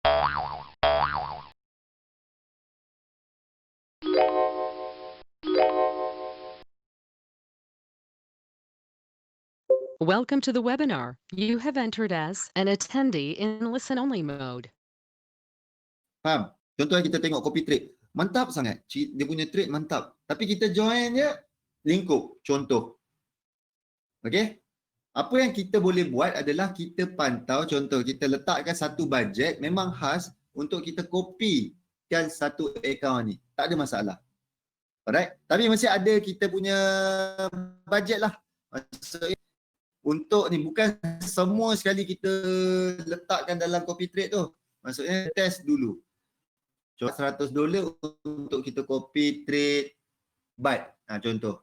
Welcome to the webinar. You have entered as an attendee in listen-only mode. Faham? Contoh kita tengok copy trade. Mantap sangat. Dia punya trade mantap. Tapi kita join je lingkup. Contoh. Okey? Apa yang kita boleh buat adalah kita pantau, contoh kita letakkan satu bajet memang khas untuk kita kopikan satu akaun ni. Tak ada masalah. Alright? Tapi mesti ada kita punya bajet lah. Maksudnya untuk ni bukan semua sekali kita letakkan dalam copy trade tu. Maksudnya test dulu. Contoh $100 untuk kita copy trade BAT. Contoh.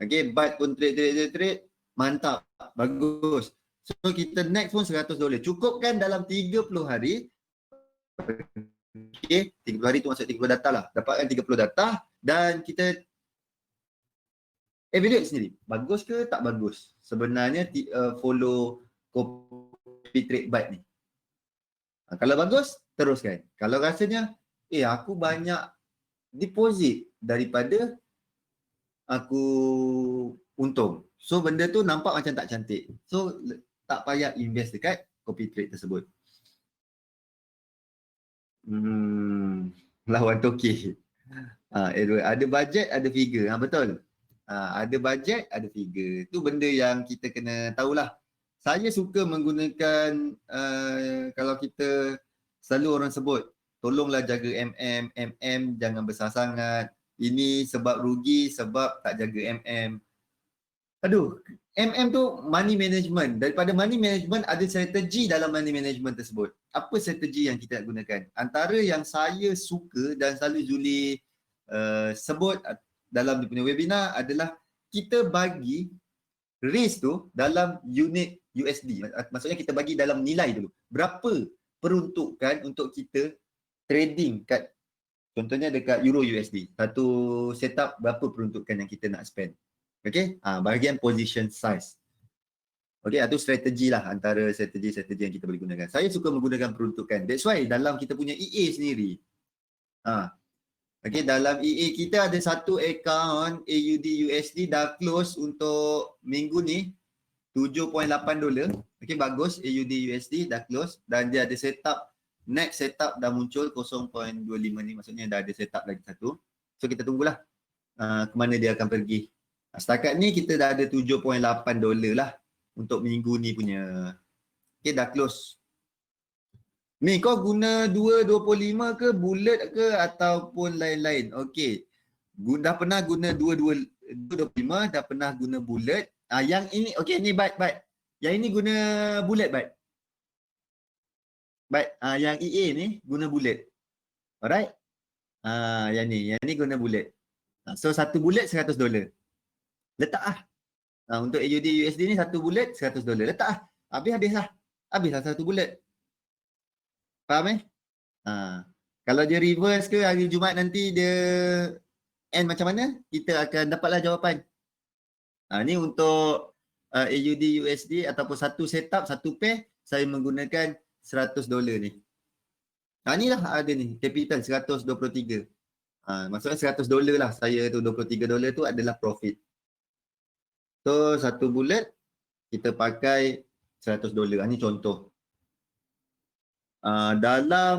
Okay, BAT pun trade. Mantap. Bagus. So kita next pun $100. Cukupkan dalam 30 hari. Okay, 30 hari tu maksud 30 data lah. Dapatkan 30 data dan kita evaluate sendiri. Bagus ke tak bagus? Sebenarnya follow copy trade BAT ni. Kalau bagus, teruskan. Kalau rasanya, aku banyak deposit daripada aku untung. So benda tu nampak macam tak cantik. So tak payah invest dekat copy trade tersebut. Lawan toki. Ada bajet, ada figure. Betul. Ada bajet, ada figure. Tu benda yang kita kena tahulah. Saya suka menggunakan kalau kita selalu orang sebut tolonglah jaga MM jangan besar sangat. Ini sebab rugi sebab tak jaga MM. Aduh, MM tu money management. Daripada money management ada strategi dalam money management tersebut. Apa strategi yang kita nak gunakan? Antara yang saya suka dan selalu Zuli sebut dalam dia punya webinar adalah kita bagi risk tu dalam unit USD. Maksudnya kita bagi dalam nilai dulu. Berapa peruntukan untuk kita trading kat contohnya dekat Euro USD. Satu setup berapa peruntukan yang kita nak spend. Okey, bahagian position size. Okey, itu strategi lah antara strategi-strategi yang kita boleh gunakan. Saya suka menggunakan peruntukan. That's why dalam kita punya EA sendiri. Okey, dalam EA kita ada satu account AUD USD dah close untuk minggu ni $7.8. Okey, bagus. AUD USD dah close dan dia ada setup. Next setup dah muncul 0.25 ni, maksudnya dah ada setup lagi satu. So kita tunggulah ke mana dia akan pergi. Setakat ni kita dah ada $7.8 lah untuk minggu ni punya. Okay, dah close. Ni kau guna 2.25 ke bullet ke ataupun lain-lain? Okay. Dah pernah guna 2.25, dah pernah guna bullet. Yang ini, okay ni BAT. Yang ini guna bullet BAT. Yang EA ni guna bullet. Alright? Yang ni guna bullet. So satu bullet $100. Letak lah. Untuk AUD USD ni satu bullet $100. Letak lah. Habislah satu bullet. Faham Kalau dia reverse ke hari Jumaat nanti dia end macam mana, kita akan dapatlah jawapan. Ni untuk AUD USD ataupun satu setup, satu pair, saya menggunakan $100 ni. Ni lah ada ni, capital 123. Maksudnya $100 lah. Saya tu $23 tu adalah profit. So satu bullet kita pakai $100. Ni contoh. Dalam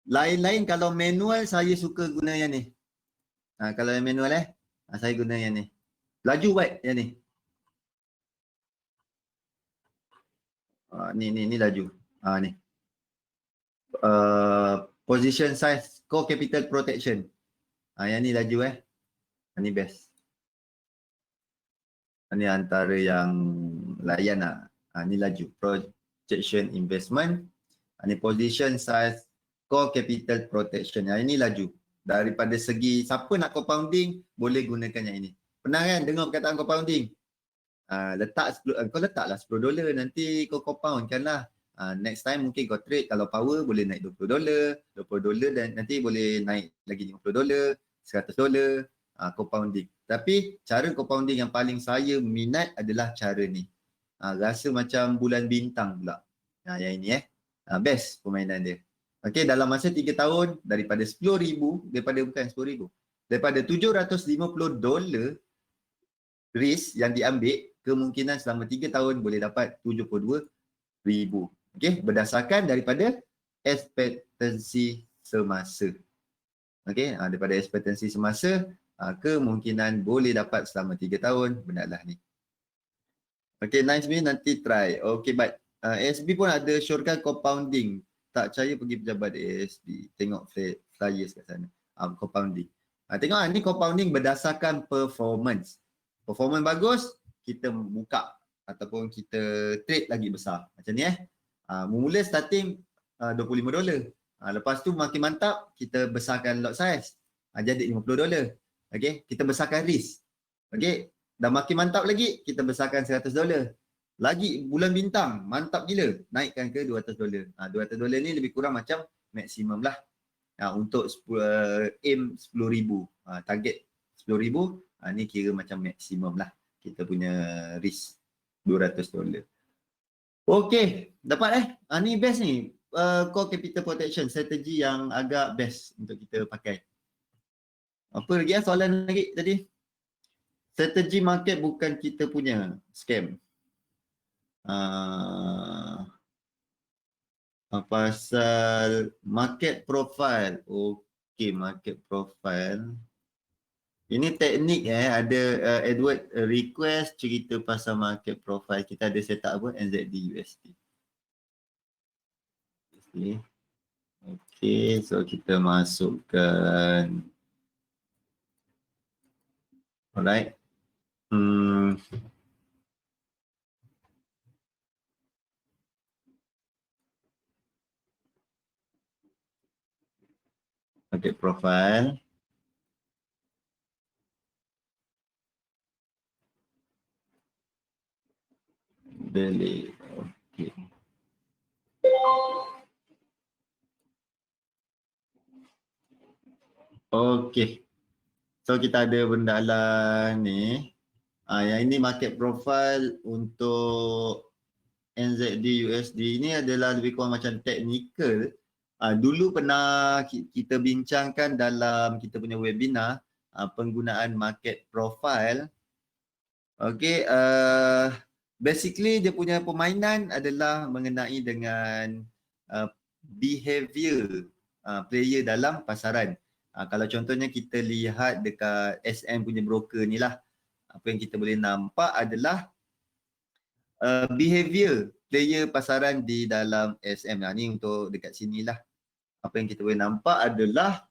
lain-lain kalau manual saya suka guna yang ni. Kalau yang manual saya guna yang ni. Laju buat yang ni. Ni laju. Ni. Position size core capital protection. Yang ni laju Ni best. Ni antara yang layan lah. Ni laju. Projection investment. Ni position size core capital protection. Yang ini laju. Daripada segi siapa nak compounding boleh gunakan yang ini. Pernah kan dengar perkataan compounding? Kau letaklah $10 nanti kau compound kan lah. Next time mungkin kau trade kalau power boleh naik $20 dan nanti boleh naik lagi $50, $100, compounding. Tapi cara compounding yang paling saya minat adalah cara ni. Rasa macam bulan bintang pula. Yang ini Best permainan dia. Okey, dalam masa 3 tahun daripada 10,000, bukan 10,000, daripada $750 risk yang diambil, kemungkinan selama 3 tahun boleh dapat 72,000. Okey, berdasarkan daripada ekspektasi semasa. Okey, daripada ekspektasi semasa, kemungkinan boleh dapat selama 3 tahun, benarlah ni. Okey, nice ni nanti try. Okey, baik. ASB pun ada syorkan compounding. Tak percaya pergi pejabat ASB. Tengok flyers kat sana. Compounding. Tengok ni compounding berdasarkan performance. Performance bagus, kita buka ataupun kita trade lagi besar. Macam ni mula starting $25. Lepas tu makin mantap, kita besarkan lot size. Jadi $50. Okey, kita besarkan risk. Okey, dah makin mantap lagi, kita besarkan $100. Lagi bulan bintang, mantap gila, naikkan ke $200. $200 ni lebih kurang macam maksimum lah. Untuk aim 10,000, target 10,000, ni kira macam maksimum lah. Kita punya risk $200. Okey, dapat ni best ni. Core capital protection, strategi yang agak best untuk kita pakai. Apa lagi soalan lagi tadi? Strategi market bukan kita punya scam. Pasal market profile. Okey, market profile. Ini teknik ada Edward request cerita pasal market profile. Kita ada set up apa? NZD USD. Okey, so kita masukkan. Alright. Market profile. Delete. Okey. Okey. So kita ada benda dalam ni. Yang ini market profile untuk NZD USD. Ini adalah lebih kurang macam technical. Dulu pernah kita bincangkan dalam kita punya webinar penggunaan market profile. Okey, basically dia punya permainan adalah mengenai dengan behavior player dalam pasaran. Kalau contohnya kita lihat dekat SM punya broker ni lah, apa yang kita boleh nampak adalah behavior player pasaran di dalam SM. Ni untuk dekat sini lah. Apa yang kita boleh nampak adalah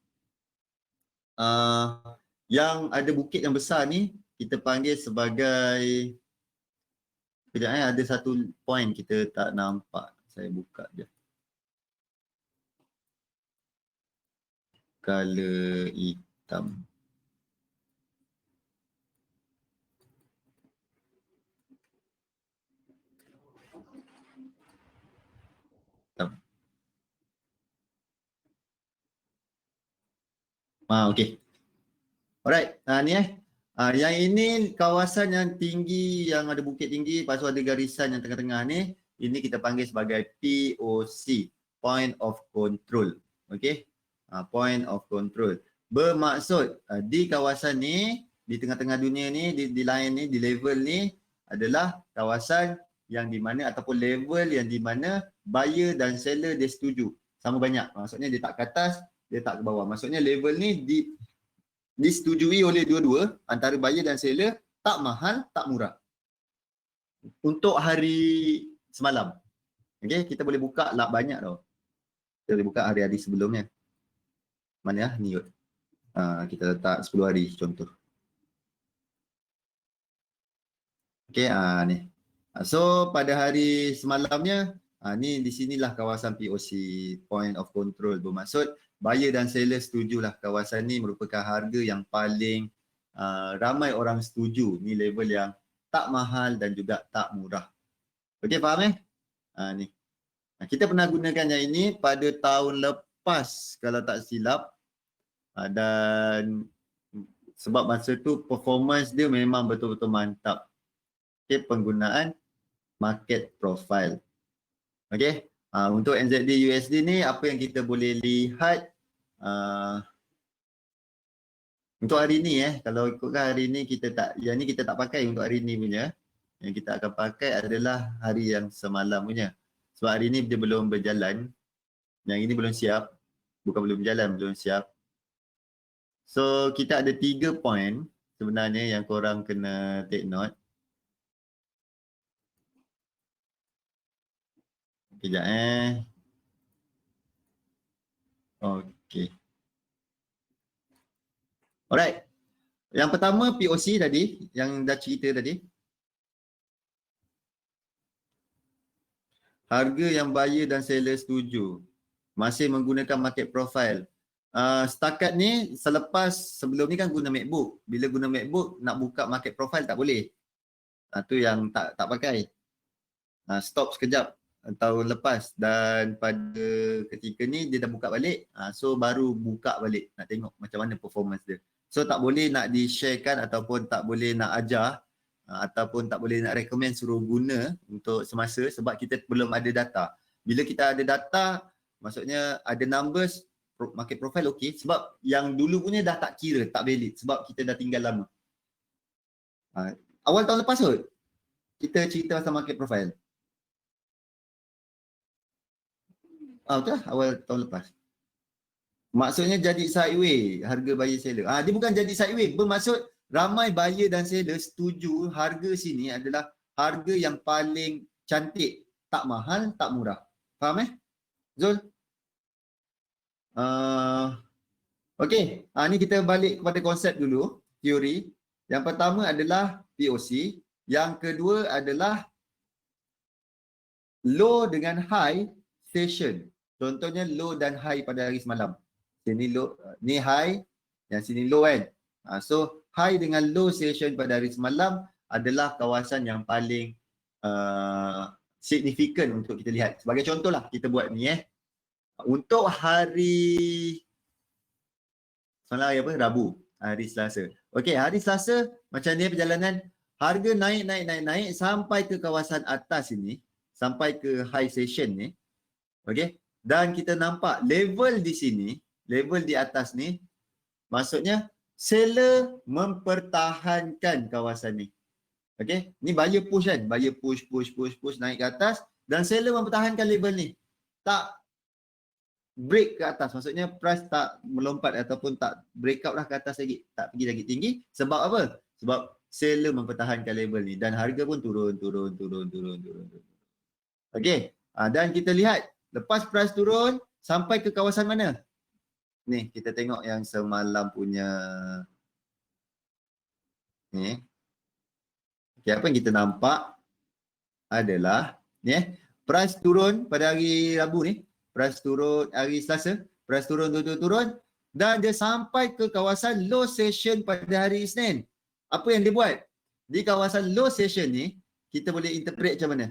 yang ada bukit yang besar ni kita panggil sebagai, kejap ada satu point kita tak nampak. Saya buka je. Color hitam. Okey. Alright, ni yang ini kawasan yang tinggi, yang ada bukit tinggi, lepas tu ada garisan yang tengah-tengah ni, ini kita panggil sebagai POC, Point of Control. Okey, Point of Control. Bermaksud di kawasan ni, di tengah-tengah dunia ni, di line ni, di level ni adalah kawasan yang di mana ataupun level yang di mana buyer dan seller dia setuju sama banyak. Maksudnya dia tak ke atas, dia tak ke bawah. Maksudnya level ni disetujui oleh dua-dua, antara buyer dan seller, tak mahal, tak murah. Untuk hari semalam. Okay, kita boleh buka lah banyak tau. Kita boleh buka hari-hari sebelumnya. Mana ni kot. Kita letak 10 hari contoh. Okay, ni. So pada hari semalamnya, ni di sinilah kawasan POC, Point of Control. Bermaksud buyer dan seller setujulah kawasan ni merupakan harga yang paling ramai orang setuju. Ni level yang tak mahal dan juga tak murah. Okey, faham ni. Kita pernah gunakan yang ini pada tahun lepas kalau tak silap. Dan sebab masa tu performance dia memang betul-betul mantap. Okey, penggunaan market profile. Okey. Untuk NZD USD ni apa yang kita boleh lihat untuk hari ni kalau ikutkan hari ni yang ni kita tak pakai untuk hari ni punya. Yang kita akan pakai adalah hari yang semalam punya. Sebab hari ni dia belum berjalan. Yang ini belum siap. Bukan belum berjalan, belum siap. So kita ada 3 point sebenarnya yang korang kena take note. Kejap Okay. Alright. Yang pertama POC tadi, yang dah cerita tadi. Harga yang buyer dan seller setuju. Masih menggunakan market profile. Setakat ni sebelum ni kan guna MacBook. Bila guna MacBook nak buka market profile tak boleh. Tu yang tak pakai. Stop sekejap tahun lepas dan pada ketika ni dia dah buka balik. So baru buka balik nak tengok macam mana performance dia. So tak boleh nak di-sharekan ataupun tak boleh nak ajar ataupun tak boleh nak recommend suruh guna untuk semasa sebab kita belum ada data. Bila kita ada data, maksudnya ada numbers, market profile okey sebab yang dulu punya dah tak kira, tak valid sebab kita dah tinggal lama. Awal tahun lepas kot, kita cerita pasal market profile. Betul lah, awal tahun lepas. Maksudnya jadi sideway harga buyer seller. Dia bukan jadi sideway, bermaksud ramai buyer dan seller setuju harga sini adalah harga yang paling cantik, tak mahal, tak murah. Faham Zul? Okey, ni kita balik kepada konsep dulu, teori. Yang pertama adalah POC, yang kedua adalah low dengan high session. Contohnya low dan high pada hari semalam. Sini low, ni high, yang sini low kan. So high dengan low session pada hari semalam adalah kawasan yang paling signifikan untuk kita lihat. Sebagai contohlah kita buat ni Untuk hari semalam hari apa? Rabu, hari Selasa. Okey, hari Selasa macam ni perjalanan harga naik sampai ke kawasan atas ini, sampai ke high session ni. Okey. Dan kita nampak level di sini, level di atas ni, maksudnya seller mempertahankan kawasan ni. Okey, ni buyer push kan, buyer push naik ke atas dan seller mempertahankan level ni. Tak break ke atas, maksudnya price tak melompat ataupun tak breakout lah ke atas lagi, tak pergi lagi tinggi. Sebab apa? Sebab seller mempertahankan level ni dan harga pun turun. Okey, dan kita lihat lepas price turun sampai ke kawasan mana? Ni kita tengok yang semalam punya ni. Okey, apa yang kita nampak adalah ni price turun pada hari Rabu ni, price turun hari Selasa, price turun dan dia sampai ke kawasan low session pada hari Isnin. Apa yang dia buat? Di kawasan low session ni kita boleh interpret macam mana?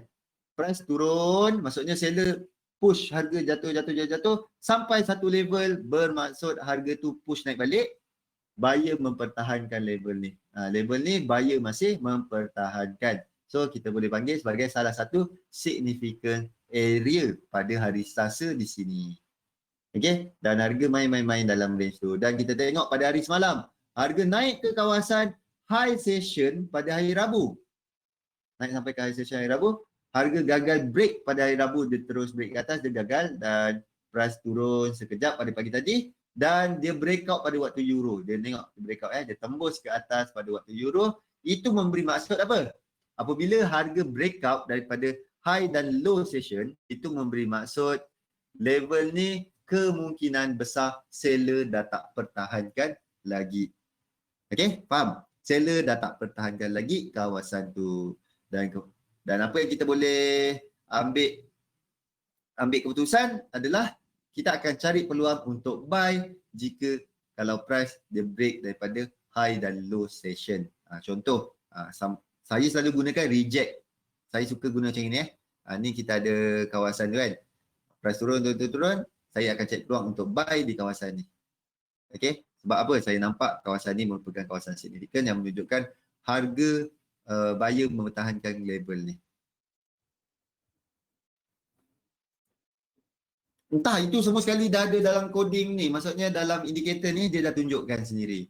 Price turun, maksudnya seller push harga jatuh sampai satu level, bermaksud harga tu push naik balik, buyer mempertahankan level ni. Level ni buyer masih mempertahankan. So kita boleh panggil sebagai salah satu significant area pada hari Selasa di sini. Okey, dan harga main dalam range tu. Dan kita tengok pada hari semalam, harga naik ke kawasan high session pada hari Rabu. Naik sampai ke high session hari Rabu, harga gagal break pada hari Rabu, dia terus break ke atas, dia gagal dan price turun sekejap pada pagi tadi dan dia breakout pada waktu euro. Dia tengok breakout dia tembus ke atas pada waktu euro. Itu memberi maksud apa? Apabila harga breakout daripada high dan low session, itu memberi maksud level ni kemungkinan besar seller dah tak pertahankan lagi. Okey, faham? Seller dah tak pertahankan lagi kawasan tu. Dan apa yang kita boleh ambil keputusan adalah kita akan cari peluang untuk buy jika kalau price dia break daripada high dan low session. Contoh, saya selalu gunakan reject. Saya suka guna macam ini ni kita ada kawasan tu kan. Price turun, saya akan cari peluang untuk buy di kawasan ni. Okey, sebab apa? Saya nampak kawasan ni merupakan kawasan signifikan yang menunjukkan harga buyer mempertahankan level ni. Entah itu semua sekali dah ada dalam coding ni. Maksudnya dalam indikator ni dia dah tunjukkan sendiri.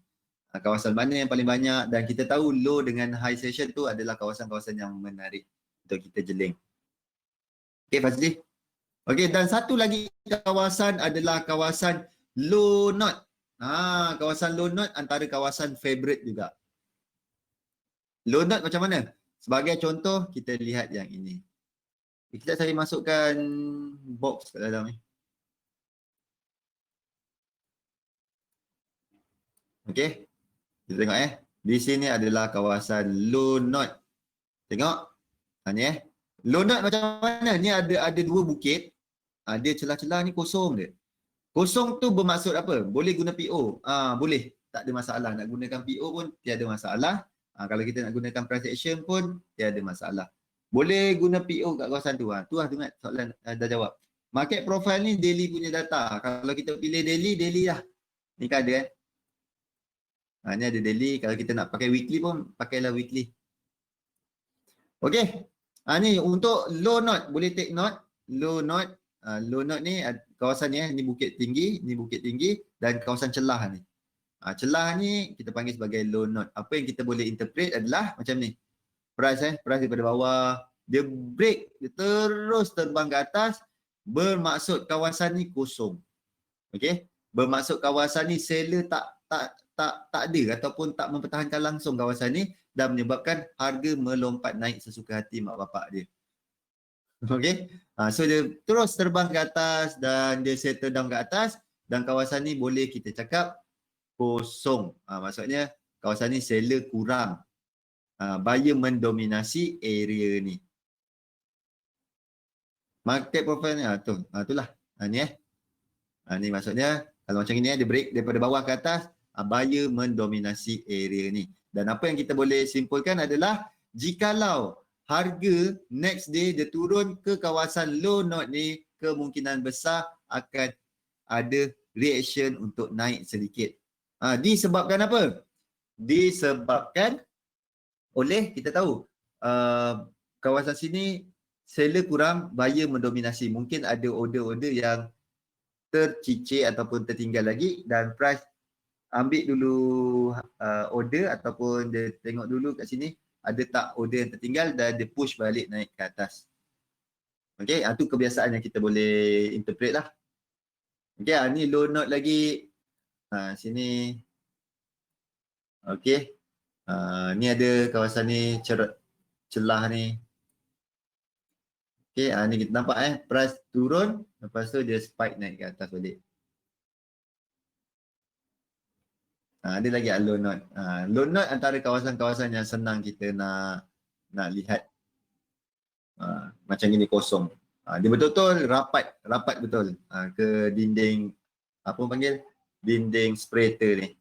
Kawasan mana yang paling banyak dan kita tahu low dengan high session tu adalah kawasan-kawasan yang menarik untuk kita jeling. Okey Fazli. Okey, dan satu lagi kawasan adalah kawasan low note. Kawasan low note antara kawasan favorite juga. Low note macam mana? Sebagai contoh kita lihat yang ini. Kita saya masukkan box kat dalam ni. Okey. Kita tengok di sini adalah kawasan low note. Tengok. Ni low note macam mana? Ni ada dua bukit. Dia celah-celah ni kosong dia. Kosong tu bermaksud apa? Boleh guna PO. Boleh. Tak ada masalah. Nak gunakan PO pun tiada masalah. Kalau kita nak gunakan price action pun tiada masalah. Boleh guna PO kat kawasan tu. Tu lah ingat soalan dah jawab. Market profile ni daily punya data. Kalau kita pilih daily lah. Ni kan ada ni ada daily. Kalau kita nak pakai weekly pun pakailah weekly. Okey. Ni untuk low note boleh take note. Low note. Low note ni kawasan ni bukit tinggi, dan kawasan celah ni. Celah ni kita panggil sebagai low note. Apa yang kita boleh interpret adalah macam ni. Price daripada bawah, dia break, dia terus terbang ke atas, bermaksud kawasan ni kosong. Okey? Bermaksud kawasan ni seller tak ada ataupun tak mempertahankan langsung kawasan ni dan menyebabkan harga melompat naik sesuka hati mak bapak dia. Okey. So dia terus terbang ke atas dan dia settle down ke atas dan kawasan ni boleh kita cakap kosong. Maksudnya kawasan ni seller kurang. Buyer mendominasi area ni. Market profile ni itulah. Ni ni maksudnya kalau macam ni dia break daripada bawah ke atas, buyer mendominasi area ni. Dan apa yang kita boleh simpulkan adalah jikalau harga next day dia turun ke kawasan low note ni, kemungkinan besar akan ada reaction untuk naik sedikit. Disebabkan apa? Disebabkan oleh kita tahu kawasan sini seller kurang, buyer mendominasi. Mungkin ada order-order yang tercicir ataupun tertinggal lagi dan price ambil dulu order ataupun dia tengok dulu kat sini ada tak order yang tertinggal dan dia push balik naik ke atas. Okey, itu kebiasaan yang kita boleh interpret lah. Okey, ni low note lagi. Sini. Okey. Ni ada kawasan ni celah ni. Okey, ni kita nampak price turun, lepas tu dia spike naik ke atas balik. Ada lagi low note. Low note antara kawasan-kawasan yang senang kita nak lihat. Macam gini kosong. Dia betul-betul rapat betul ke dinding apa panggil dinding separator ni.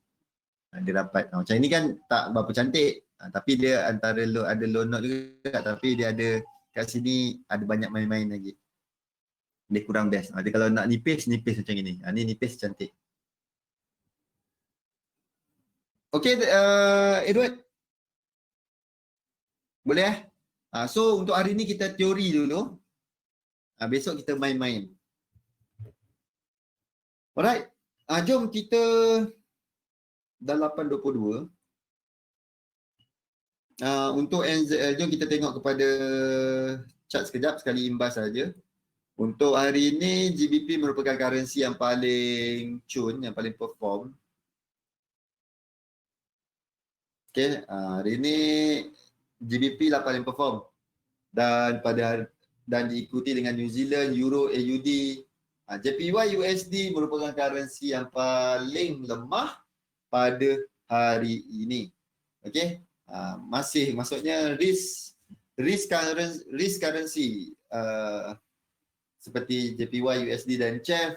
Dia rapat. Macam ini kan tak berapa cantik. Tapi dia antara ada low note juga, tapi dia ada kat sini ada banyak main-main lagi. Dia kurang best. Dia kalau nak nipis macam ini. Ni nipis cantik. Okey, Edward. Boleh so untuk hari ni kita teori dulu. Besok kita main-main. Alright. Jom kita dah 8.22. Untuk jom kita tengok kepada chart sekejap sekali imbas saja. Untuk hari ini GBP merupakan currency yang paling cun, yang paling perform. Okey, hari ini GBP lah paling perform dan diikuti dengan New Zealand, Euro, AUD. JPY USD merupakan currency yang paling lemah pada hari ini. Okey, masih maksudnya risk currency seperti JPY USD dan CHF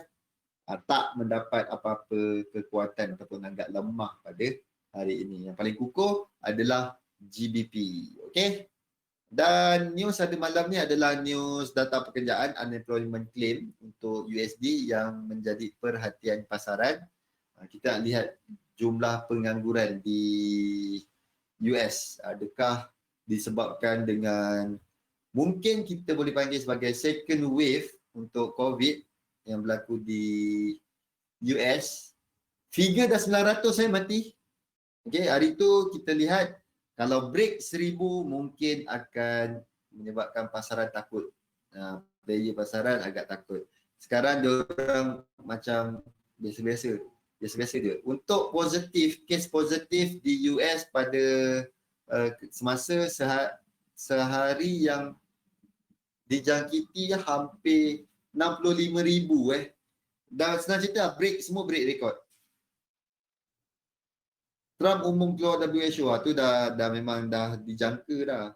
tak mendapat apa-apa kekuatan ataupun agak lemah pada hari ini. Yang paling kukuh adalah GBP. Okey. Dan news pada malam ni adalah news data pekerjaan unemployment claim untuk USD yang menjadi perhatian pasaran. Kita nak lihat jumlah pengangguran di US. Adakah disebabkan dengan mungkin kita boleh panggil sebagai second wave untuk COVID yang berlaku di US. Figure dah 900 mati. Okay, hari tu kita lihat kalau break 1000 mungkin akan menyebabkan pasaran takut. Player pasaran agak takut. Sekarang diorang macam biasa-biasa je. Untuk kes positif di US pada semasa sehari yang dijangkiti hampir 65,000 Dan senang cerita semua break rekod. Trump umum keluar WHO tu dah memang dah dijangka dah.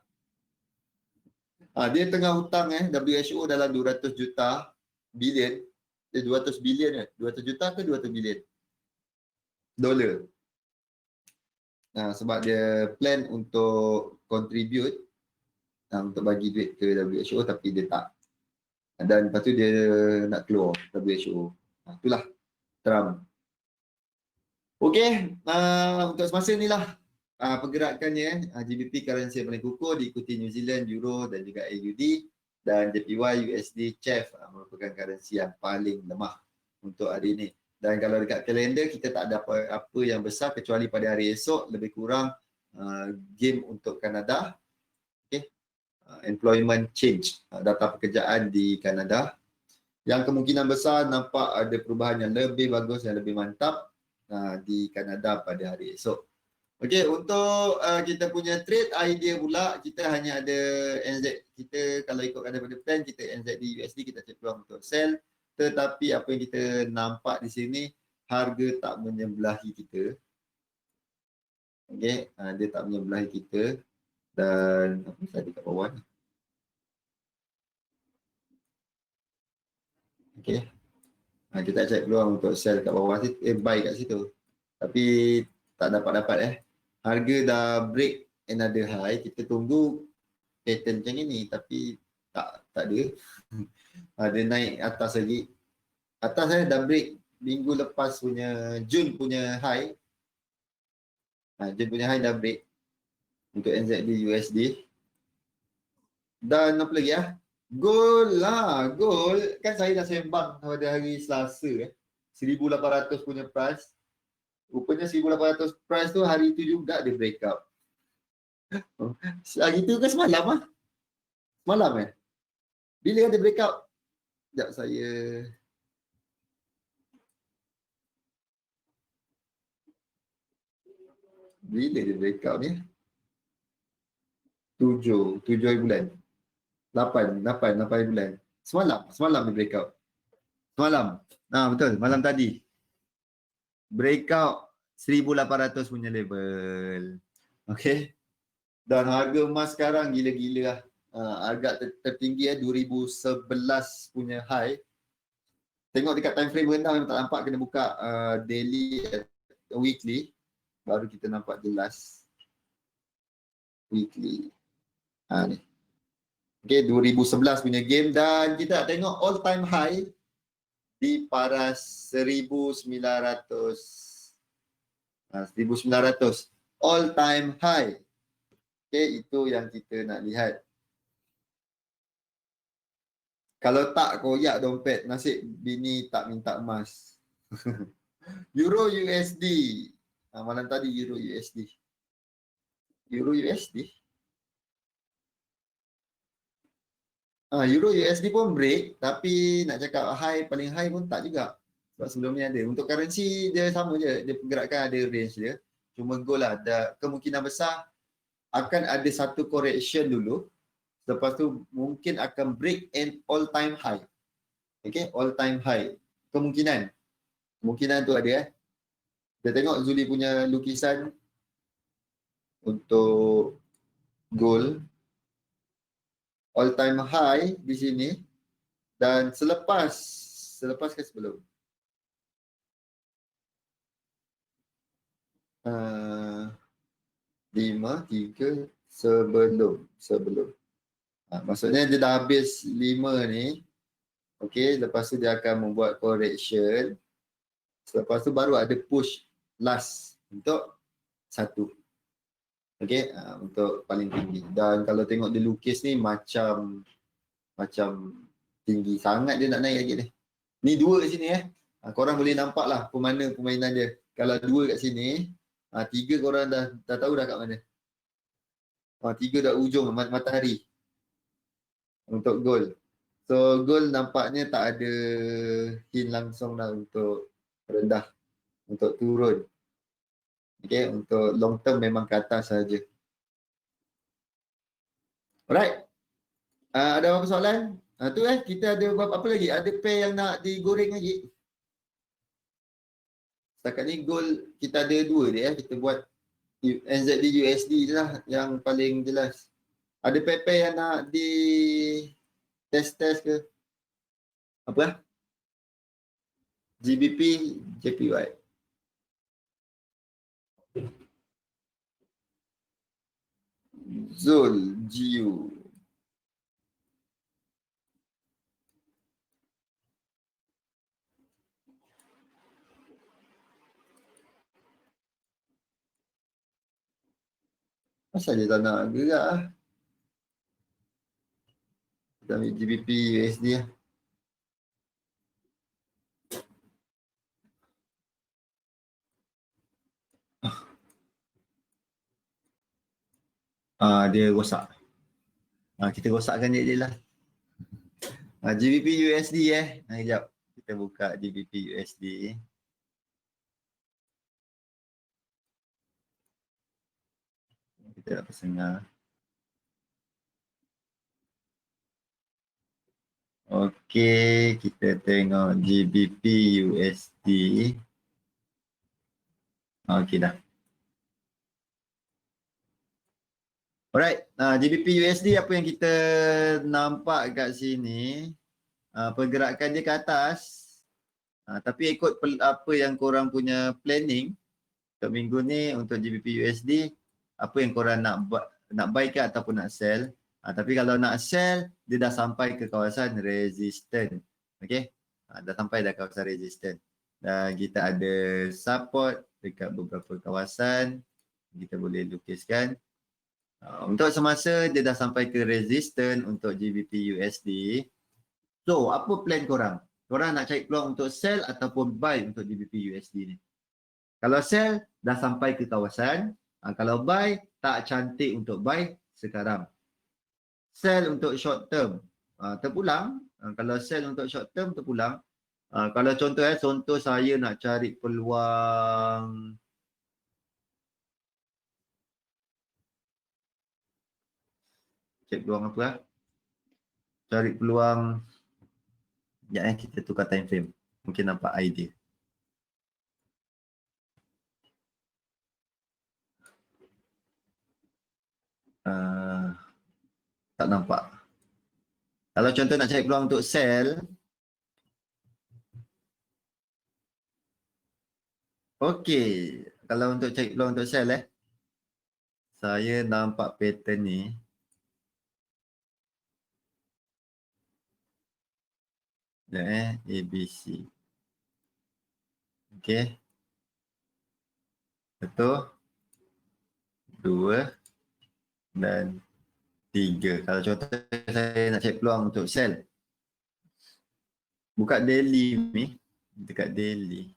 Dia tengah hutang WHO dalam 200 juta bilion. 200 bilion 200 juta ke 200 bilion dolar. Sebab dia plan untuk contribute untuk bagi duit ke WHO tapi dia tak. Dan lepas tu dia nak keluar WHO. Itulah Trump. Okey, untuk semasa ni lah pergerakannya. GBP currency yang paling kukuh diikuti New Zealand, Euro dan juga AUD, dan JPY, USD, CHF merupakan currency yang paling lemah untuk hari ini. Dan kalau dekat kalender kita tak ada apa yang besar kecuali pada hari esok lebih kurang game untuk Kanada. Employment change, data pekerjaan di Kanada yang kemungkinan besar nampak ada perubahan yang lebih bagus dan lebih mantap di Kanada pada hari esok. Okey, untuk kita punya trade idea pula, kita hanya ada NZ. Kita kalau ikutkan daripada plan, kita NZD USD kita cek peluang untuk sell, tetapi apa yang kita nampak di sini, harga tak menyebelahi kita. Okey, dia tak menyebelahi kita. Dan apa tadi kat bawah ni? Okey. Kita cek peluang untuk sell kat bawah situ, buy kat situ. Tapi tak dapat. Harga dah break another high. Kita tunggu pattern macam ini tapi tak ada. Dia naik atas lagi. Atas dah break minggu lepas punya Jun punya high. Jun punya high dah break untuk NZD USD. Dan apa lagi Gold kan saya dah sembang pada hari Selasa 1800 punya price. Rupanya 1800 price tu hari tu juga dia break up. Hari tu ke semalam Semalam Bila dia break up? Sekejap saya bila dia break up ni? 7 hari bulan. 8 bulan. Semalam dia break out. Semalam. Betul, malam tadi. Breakout 1800 punya level. Okey. Dan harga emas sekarang gila-gila lah. Agak tertinggi 2011 punya high. Tengok dekat time frame rendah memang tak nampak, kena buka daily weekly baru kita nampak jelas. Weekly. Ni. Okay, 2011 punya game dan kita tengok all time high di paras 1900. 1900 all time high. Okay, itu yang kita nak lihat. Kalau tak koyak dompet, nasib bini tak minta emas. Euro USD. Malam tadi Euro USD. Euro USD. Euro USD pun break, tapi nak cakap paling high pun tak juga. Sebab sebelum ni ada. Untuk currency dia sama je, dia pergerakan ada range dia. Cuma gold lah, kemungkinan besar akan ada satu correction dulu. Lepas tu mungkin akan break an all time high. Okay, all time high. Kemungkinan tu ada Kita tengok Zuli punya lukisan untuk gold. All time high di sini dan selepas ke sebelum 5-3 sebelum maksudnya dia dah habis 5 ni. Okey, lepas tu dia akan membuat correction, selepas tu baru ada push last untuk 1. Okey, untuk paling tinggi. Dan kalau tengok dia lukis ni macam tinggi sangat dia nak naik lagi ni. Ni dua kat sini korang boleh nampak lah pemana permainan dia. Kalau dua kat sini, tiga korang dah tahu dah kat mana. Tiga dah ujung matahari untuk gol. So gol nampaknya tak ada hint langsung lah untuk rendah, untuk turun. Okay, untuk long term memang ke atas saja. Alright. Ada apa soalan? Tu kita ada apa lagi? Ada pair yang nak digoreng lagi. Setakat ni gol kita ada dua dia kita buat NZD USD je lah yang paling jelas. Ada pair-pair yang nak di test ke? Apa? GBP, JPY. Zul, GU. Asal dia tak nak gerak lah. Kita ambil GBP, USD lah. Dia rosak. Kita rosakkan dia lah. GBP USD sekejap. Kita buka GBP USD. Kita nak persengah. Okey, kita tengok GBP USD. Okey dah. Alright, GBP USD apa yang kita nampak kat sini, pergerakan dia ke atas, tapi ikut apa yang korang punya planning untuk minggu ni untuk GBP USD, apa yang korang nak buy ke ataupun nak sell. Tapi kalau nak sell, dia dah sampai ke kawasan resistance. Okay, dah sampai dah kawasan resistance. Dan kita ada support dekat beberapa kawasan, kita boleh lukiskan. Untuk semasa dia dah sampai ke resistance untuk GBP USD. So, apa plan korang? Korang nak cari peluang untuk sell ataupun buy untuk GBP USD ni? Kalau sell, dah sampai ke kawasan. Kalau buy, tak cantik untuk buy sekarang. Sell untuk short term, terpulang. Kalau sell untuk short term, terpulang. Kalau contoh saya nak cari peluang cek peluang apa cari peluang kita tukar time frame, mungkin nampak idea. Tak nampak. Kalau contoh nak cari peluang untuk sell, okey, kalau untuk cari peluang untuk sell saya nampak pattern ni. ABC. Okey. 1, 2 dan 3. Kalau contoh saya nak cari peluang untuk sell, buka daily ni, dekat daily.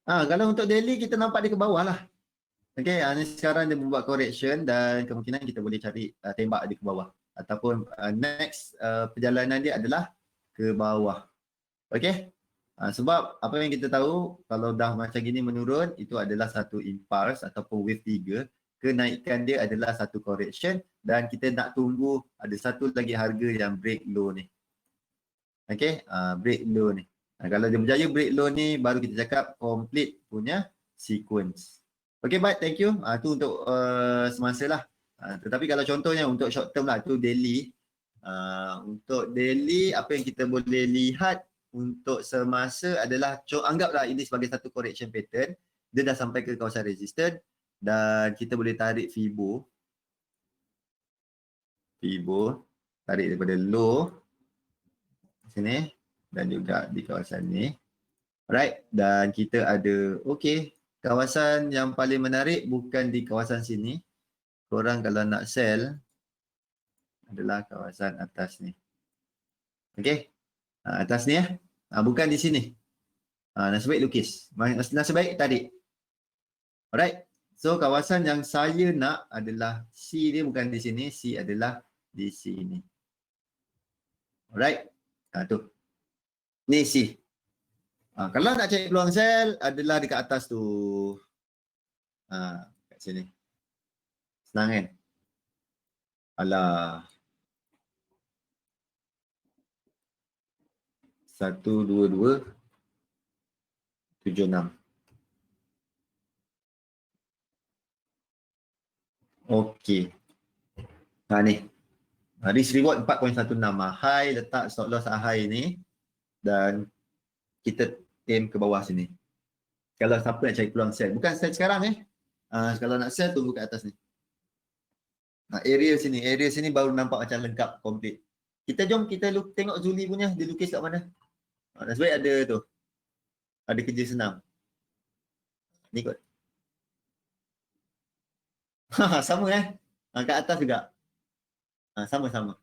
Kalau untuk daily kita nampak dia ke bawah lah. Okey, ni sekarang dia membuat correction dan kemungkinan kita boleh cari tembak dia ke bawah. Ataupun next perjalanan dia adalah ke bawah. Okey? Sebab apa yang kita tahu, kalau dah macam gini menurun, itu adalah satu impulse ataupun wave 3. Kenaikan dia adalah satu correction dan kita nak tunggu ada satu lagi harga yang break low ni. Okey, break low ni. Kalau dia berjaya break low ni, baru kita cakap complete punya sequence. Okay, baik, thank you. Tu untuk semasa lah. Tetapi kalau contohnya untuk short term lah, tu daily. Untuk daily, apa yang kita boleh lihat untuk semasa adalah, anggaplah ini sebagai satu correction pattern. Dia dah sampai ke kawasan resistance dan kita boleh tarik Fibo. Tarik daripada low sini dan juga di kawasan ni. Alright, dan kita ada, okay. Kawasan yang paling menarik bukan di kawasan sini. Korang kalau nak sell, adalah kawasan atas ni. Okey. Atas ni ya. Bukan di sini. Nasib baik lukis. Nasib baik tarik. Alright. So kawasan yang saya nak adalah C dia bukan di sini. C adalah di sini. Alright. Tu. Ni C. Kalau nak cari peluang sel adalah dekat atas tu. Kat sini. Senang kan? Alah. 1, 2, 2, 7, 6. Okey. Ni. Risk reward 4.16. High, letak stop loss high ni. Dan kita aim ke bawah sini. Kalau siapa nak cari peluang sell. Bukan sell sekarang kalau nak sell tunggu kat atas ni. Area sini baru nampak macam lengkap, complete. Jom kita tengok Zuli punya, dia lukis kat mana. Nasib baik ada tu. Ada kerja senang. Ni kot. Sama kat atas juga. Sama-sama.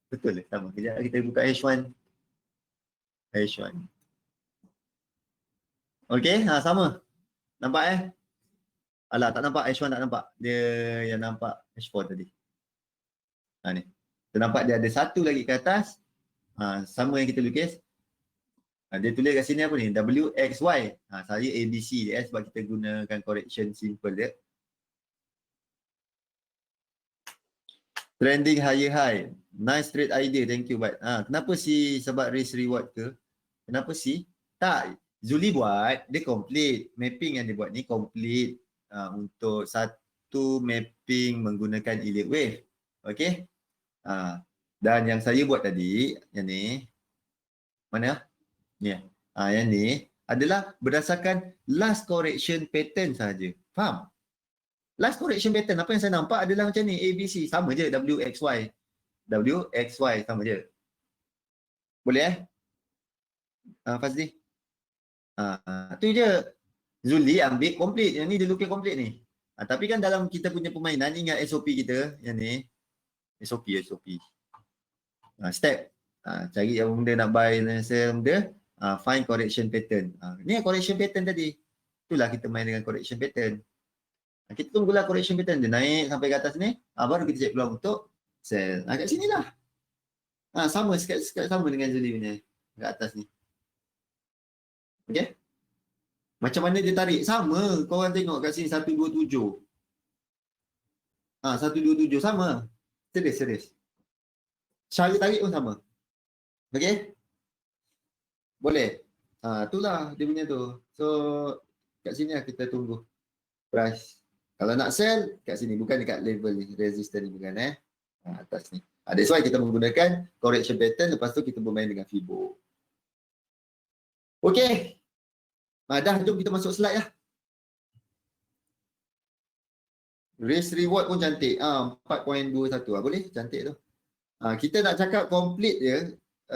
Betul sama. Kejap kita buka H1. H1. Okey, sama. Nampak Alah, tak nampak. H1 tak nampak. Dia yang nampak H4 tadi. Ni. Kita nampak dia ada satu lagi ke atas. Sama yang kita lukis. Dia tulis kat sini apa ni? WXY. Saya ABC dia sebab kita gunakan correction simple dia. Trending higher high. Nice trade idea. Thank you, Bat. Kenapa si sebab risk reward ke? Kenapa si? Tak. Zuli buat, dia complete. Mapping yang dia buat ni complete. Untuk satu mapping menggunakan elliott wave. Okey. Dan yang saya buat tadi, yang ni. Mana? Ni. Yang ni adalah berdasarkan last correction pattern sahaja. Faham? Last correction pattern, apa yang saya nampak adalah macam ni. ABC, sama je. WXY. WXY, sama je. Boleh Fazli? Tu je. Zuli ambil complete. Yang ni dia lukis complete ni. Tapi kan dalam kita punya permainan, ingat SOP kita. Yang ni. SOP. Step. Cari yang benda nak buy dan sell benda. Find correction pattern. Ni correction pattern tadi. Itulah kita main dengan correction pattern. Kita tunggulah correction pattern dia naik sampai ke atas ni. Baru kita cek peluang untuk sell. Kat sini lah. Sama sekali sama dengan Zuli punya. Kat atas ni. Okay. Macam mana dia tarik? Sama. Korang tengok kat sini 127. 127 sama. Serius. Cara tarik pun sama. Okay. Boleh. Itulah dia punya tu. So kat sini lah kita tunggu price. Kalau nak sell kat sini. Bukan dekat level ni. Resistance ni bukan atas ni. That's why kita menggunakan correction pattern. Lepas tu kita bermain dengan Fibo. Okay. Dah, jom kita masuk slide lah. Risk reward pun cantik. 4.21. Boleh? Cantik tu. Kita nak cakap complete dia.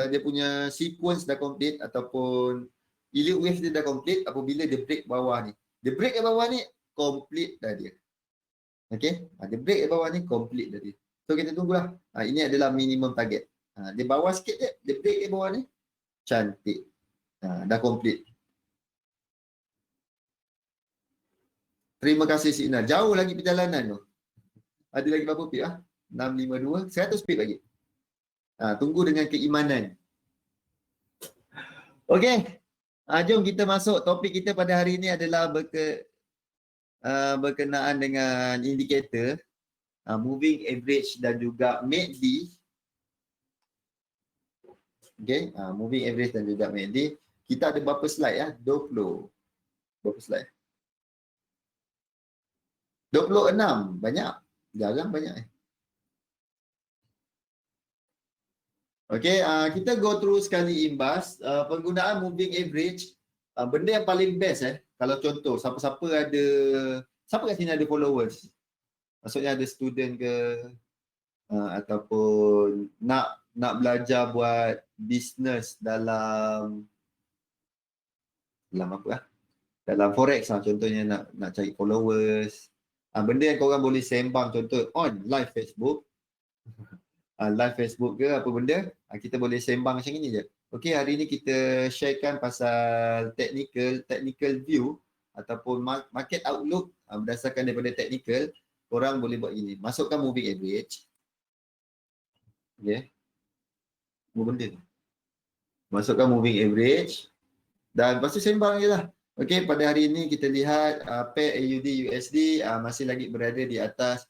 Dia punya sequence dah complete ataupun elliott wave dia dah complete apabila dia break bawah ni. Dia break kat bawah ni, complete dah dia. Okay? Dia break kat bawah ni, complete dah dia. So kita tunggulah. Ini adalah minimum target. Dia bawah sikit je. Dia break kat bawah ni. Cantik. Dah complete. Terima kasih Sina. Jauh lagi perjalanan tu. Ada lagi berapa pip 652, 100 pip lagi. Tunggu dengan keimanan. Okey. Jom kita masuk. Topik kita pada hari ini adalah berkenaan dengan indikator moving average dan juga MACD. Okey, moving average dan juga MACD. Kita ada berapa slide 20. Berapa slide? 26. Banyak. Jarang banyak. Okey, kita go through sekali imbas. Penggunaan moving average. Benda yang paling best kalau contoh, siapa-siapa kat sini ada followers. Maksudnya ada student ke ataupun nak belajar buat business dalam apa Dalam forex contohnya nak cari followers Benda yang korang boleh sembang, contoh on live Facebook, live Facebook ke apa benda, kita boleh sembang macam ni je. Okey, hari ni kita sharekan pasal technical view ataupun market outlook berdasarkan daripada technical. Korang boleh buat gini, masukkan moving average. Okey, apa benda ni? Masukkan moving average dan lepas tu sembang je lah. Okey, pada hari ini kita lihat pair AUD USD masih lagi berada di atas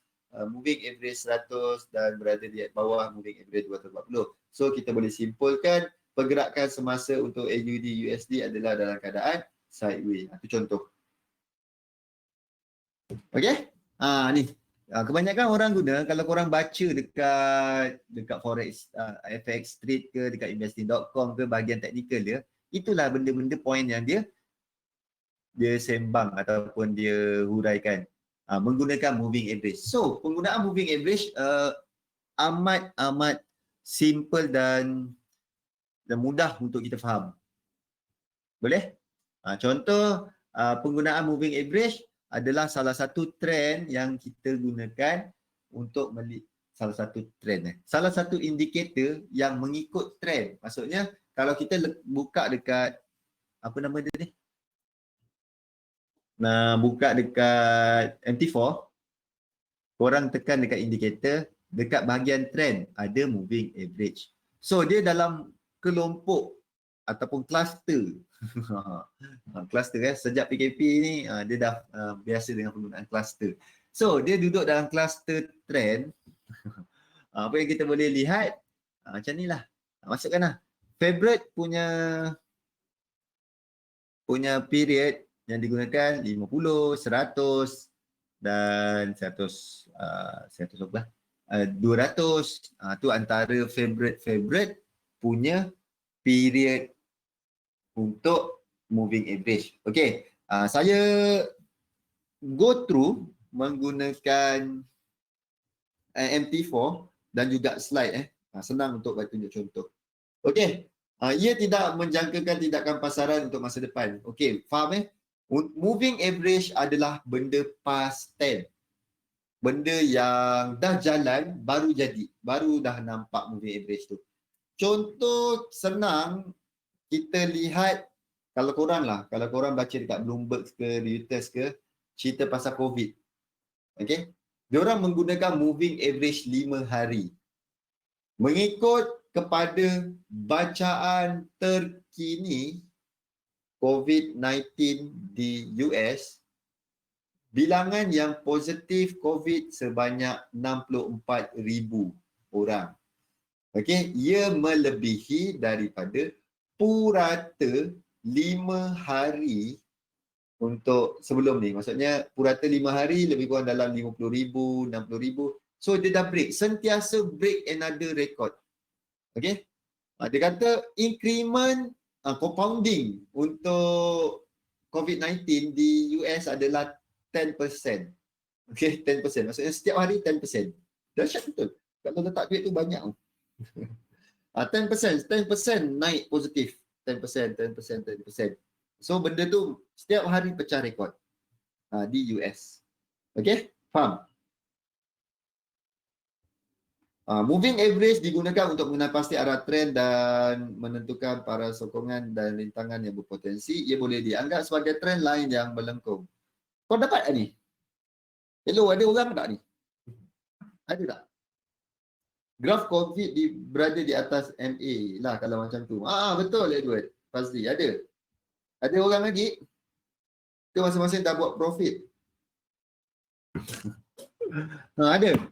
moving average 100 dan berada di bawah moving average 240. So kita boleh simpulkan pergerakan semasa untuk AUD USD adalah dalam keadaan sideways. Itu contoh. Okey? Ni. Kebanyakan orang guna, kalau korang baca dekat forex, FX Trade ke, dekat investing.com ke, bahagian teknikal dia, itulah benda-benda point yang dia sembang ataupun dia huraikan menggunakan moving average. So, penggunaan moving average amat simple dan mudah untuk kita faham. Boleh? Contoh penggunaan moving average adalah salah satu trend yang kita gunakan untuk salah satu indikator yang mengikut trend. Maksudnya kalau kita buka dekat apa nama dia ni? Buka dekat MT4, korang tekan dekat indikator, dekat bahagian trend ada moving average. So dia dalam kelompok ataupun cluster. Cluster sejak PKP ni dia dah biasa dengan penggunaan cluster. So dia duduk dalam cluster trend. Apa yang kita boleh lihat macam ni lah. Masukkan lah. Favorite punya period yang digunakan 50, 100 dan 100 berapa? 200. Tu antara favorite punya period untuk moving average. Okey, saya go through menggunakan MT4 dan juga slide senang untuk bagi tunjuk contoh. Okey, ia tidak menjangkakan tindakan pasaran untuk masa depan. Okey, faham Moving average adalah benda past tense. Benda yang dah jalan baru jadi, baru dah nampak moving average tu. Contoh senang kita lihat kalau korang baca dekat Bloomberg ke, Reuters ke, cerita pasal COVID. Okey. Diorang menggunakan moving average 5 hari. Mengikut kepada bacaan terkini COVID-19 di US, bilangan yang positif COVID sebanyak 64,000 orang. Okey, ia melebihi daripada purata 5 hari untuk sebelum ni. Maksudnya purata 5 hari lebih kurang dalam 50,000, 60,000. So dia dah break, sentiasa break another record. Okey. Dia kata increment compounding untuk COVID-19 di US adalah 10%. Okey, 10%. Maksudnya setiap hari 10%. Dahsyat betul. Kalau letak duit tu banyak. 10% naik positif. 10%. So benda tu setiap hari pecah rekod di US. Okey, faham? Moving average digunakan untuk mengenal pasti arah trend dan menentukan para sokongan dan rintangan yang berpotensi. Ia boleh dianggap sebagai trend lain yang melengkung. Kau dapat tak ni? Hello, ada orang tak ni? Ada tak? Graf COVID berada di atas MA lah kalau macam tu. Betul Edward. Fazli, ada. Ada orang lagi? Ke masing-masing dah buat profit? Ada.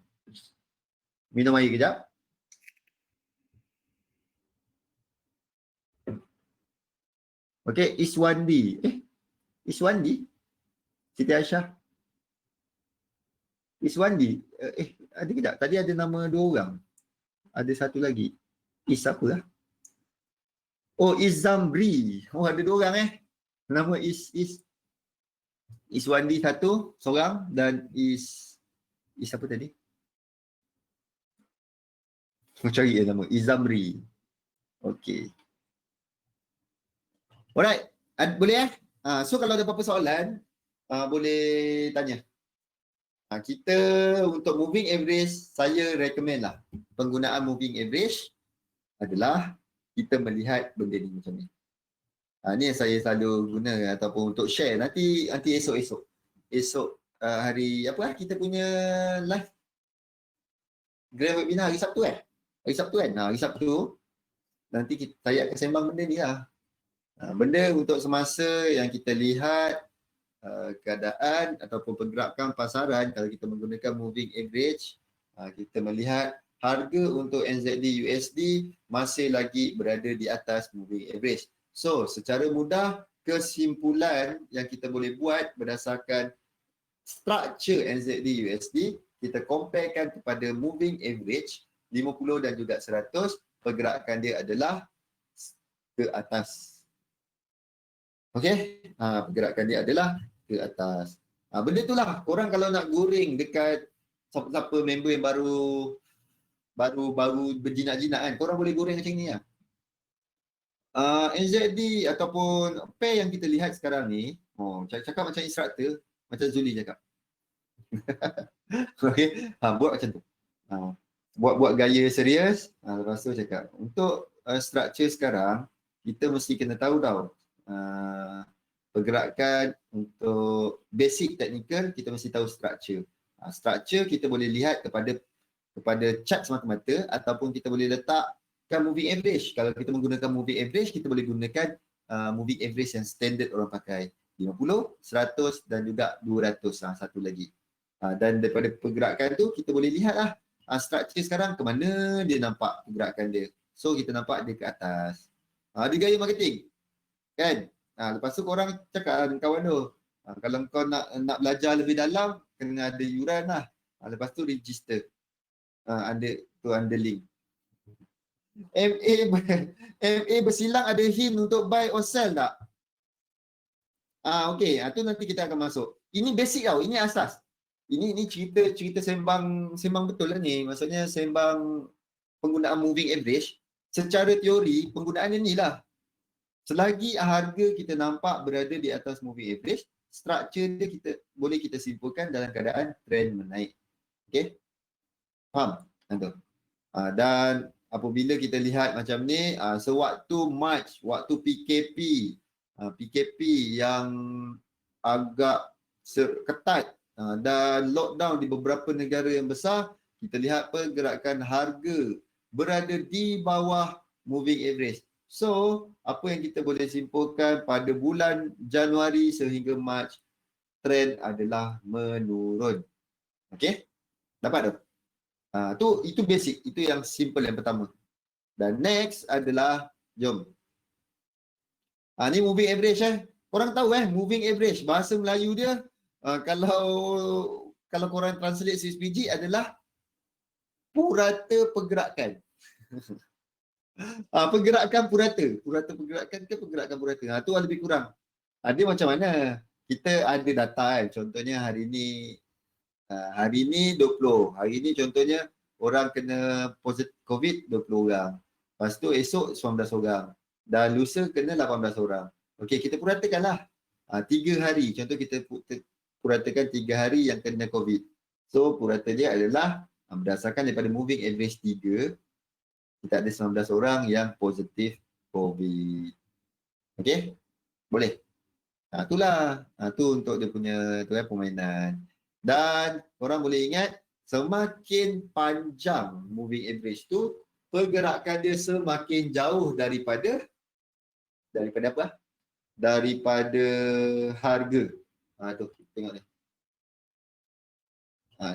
Minum air kejap. Okey, Iswandi. Iswandi? Siti Aisyah. Iswandi. Ada kejap. Tadi ada nama 2 orang. Ada satu lagi. Siapa lah? Oh, Izamri. Oh, ada 2 orang Nama Iswandi satu, seorang dan siapa tadi? Cari nama Izamri. Okey. Alright. Boleh So kalau ada apa-apa soalan boleh tanya. Kita untuk moving average, saya recommend lah penggunaan moving average adalah kita melihat benda ni macam ni. Ni yang saya selalu guna ataupun untuk share nanti esok hari apa kita punya live grand webinar hari Sabtu hari Sabtu kan, hari Sabtu nanti saya akan sembang benda ni lah. Benda untuk semasa yang kita lihat keadaan ataupun pergerakan pasaran. Kalau kita menggunakan moving average, kita melihat harga untuk NZD USD masih lagi berada di atas moving average. So secara mudah kesimpulan yang kita boleh buat berdasarkan structure NZD USD, kita comparekan kepada moving average 50 dan juga 100, pergerakan dia adalah ke atas. Okey, pergerakan dia adalah ke atas. Benda itulah korang kalau nak goreng dekat siapa-siapa member yang baru berjinak-jinak kan, korang boleh goreng macam ni lah. NZD ataupun pair yang kita lihat sekarang ni, cakap macam instructor, macam Zuli cakap. Okey, buat macam tu. Buat gaya serius, lepas tu cakap. Untuk structure sekarang, kita mesti kena tahu tau. Pergerakan untuk basic technical, kita mesti tahu structure. Structure kita boleh lihat kepada chart semata-mata ataupun kita boleh letakkan moving average. Kalau kita menggunakan moving average, kita boleh gunakan moving average yang standard orang pakai. 50, 100 dan juga 200. Satu lagi. Dan daripada pergerakan tu, kita boleh lihatlah structure sekarang ke mana dia nampak pergerakan dia. So, kita nampak dia ke atas. Dia gaya marketing. Kan? Lepas tu korang cakap dengan kawan tu, kalau kau nak belajar lebih dalam, kena ada yuran lah. Lepas tu register. Ada link. MA bersilang ada hint untuk buy or sell tak? Okey, tu nanti kita akan masuk. Ini basic tau, ini asas. Ini cerita sembang betul lah ni. Maksudnya sembang penggunaan moving average. Secara teori, penggunaannya ni lah. Selagi harga kita nampak berada di atas moving average, structure dia boleh kita simpulkan dalam keadaan trend menaik. Okey? Faham? Dan apabila kita lihat macam ni, sewaktu March, waktu PKP yang agak ketat dan lockdown di beberapa negara yang besar, kita lihat pergerakan harga berada di bawah moving average. So, apa yang kita boleh simpulkan pada bulan Januari sehingga Mac, trend adalah menurun. Okey? Dapat tu? Itu basic. Itu yang simple yang pertama. Dan next adalah, jom. Ni moving average Korang tahu moving average. Bahasa Melayu dia, kalau korang translate CSPG adalah purata pergerakan. Pergerakan purata pergerakan ke pergerakan purata. Tu lebih kurang. Dia macam mana? Kita ada data kan. Contohnya hari ni 20. Hari ni contohnya orang kena positif COVID 20 orang. Lepas tu esok 19 orang. Dan lusa kena 18 orang. Okey, kita puratakanlah. 3 hari. Contoh kita puratakan 3 hari yang kena COVID. So purata dia adalah berdasarkan daripada moving average 3, kita ada 19 orang yang positif COVID. Okey? Boleh? Itulah. Tu untuk dia punya permainan. Dan korang boleh ingat, semakin panjang moving average tu, pergerakan dia semakin jauh daripada apa? Daripada harga. Tu, tengok ni.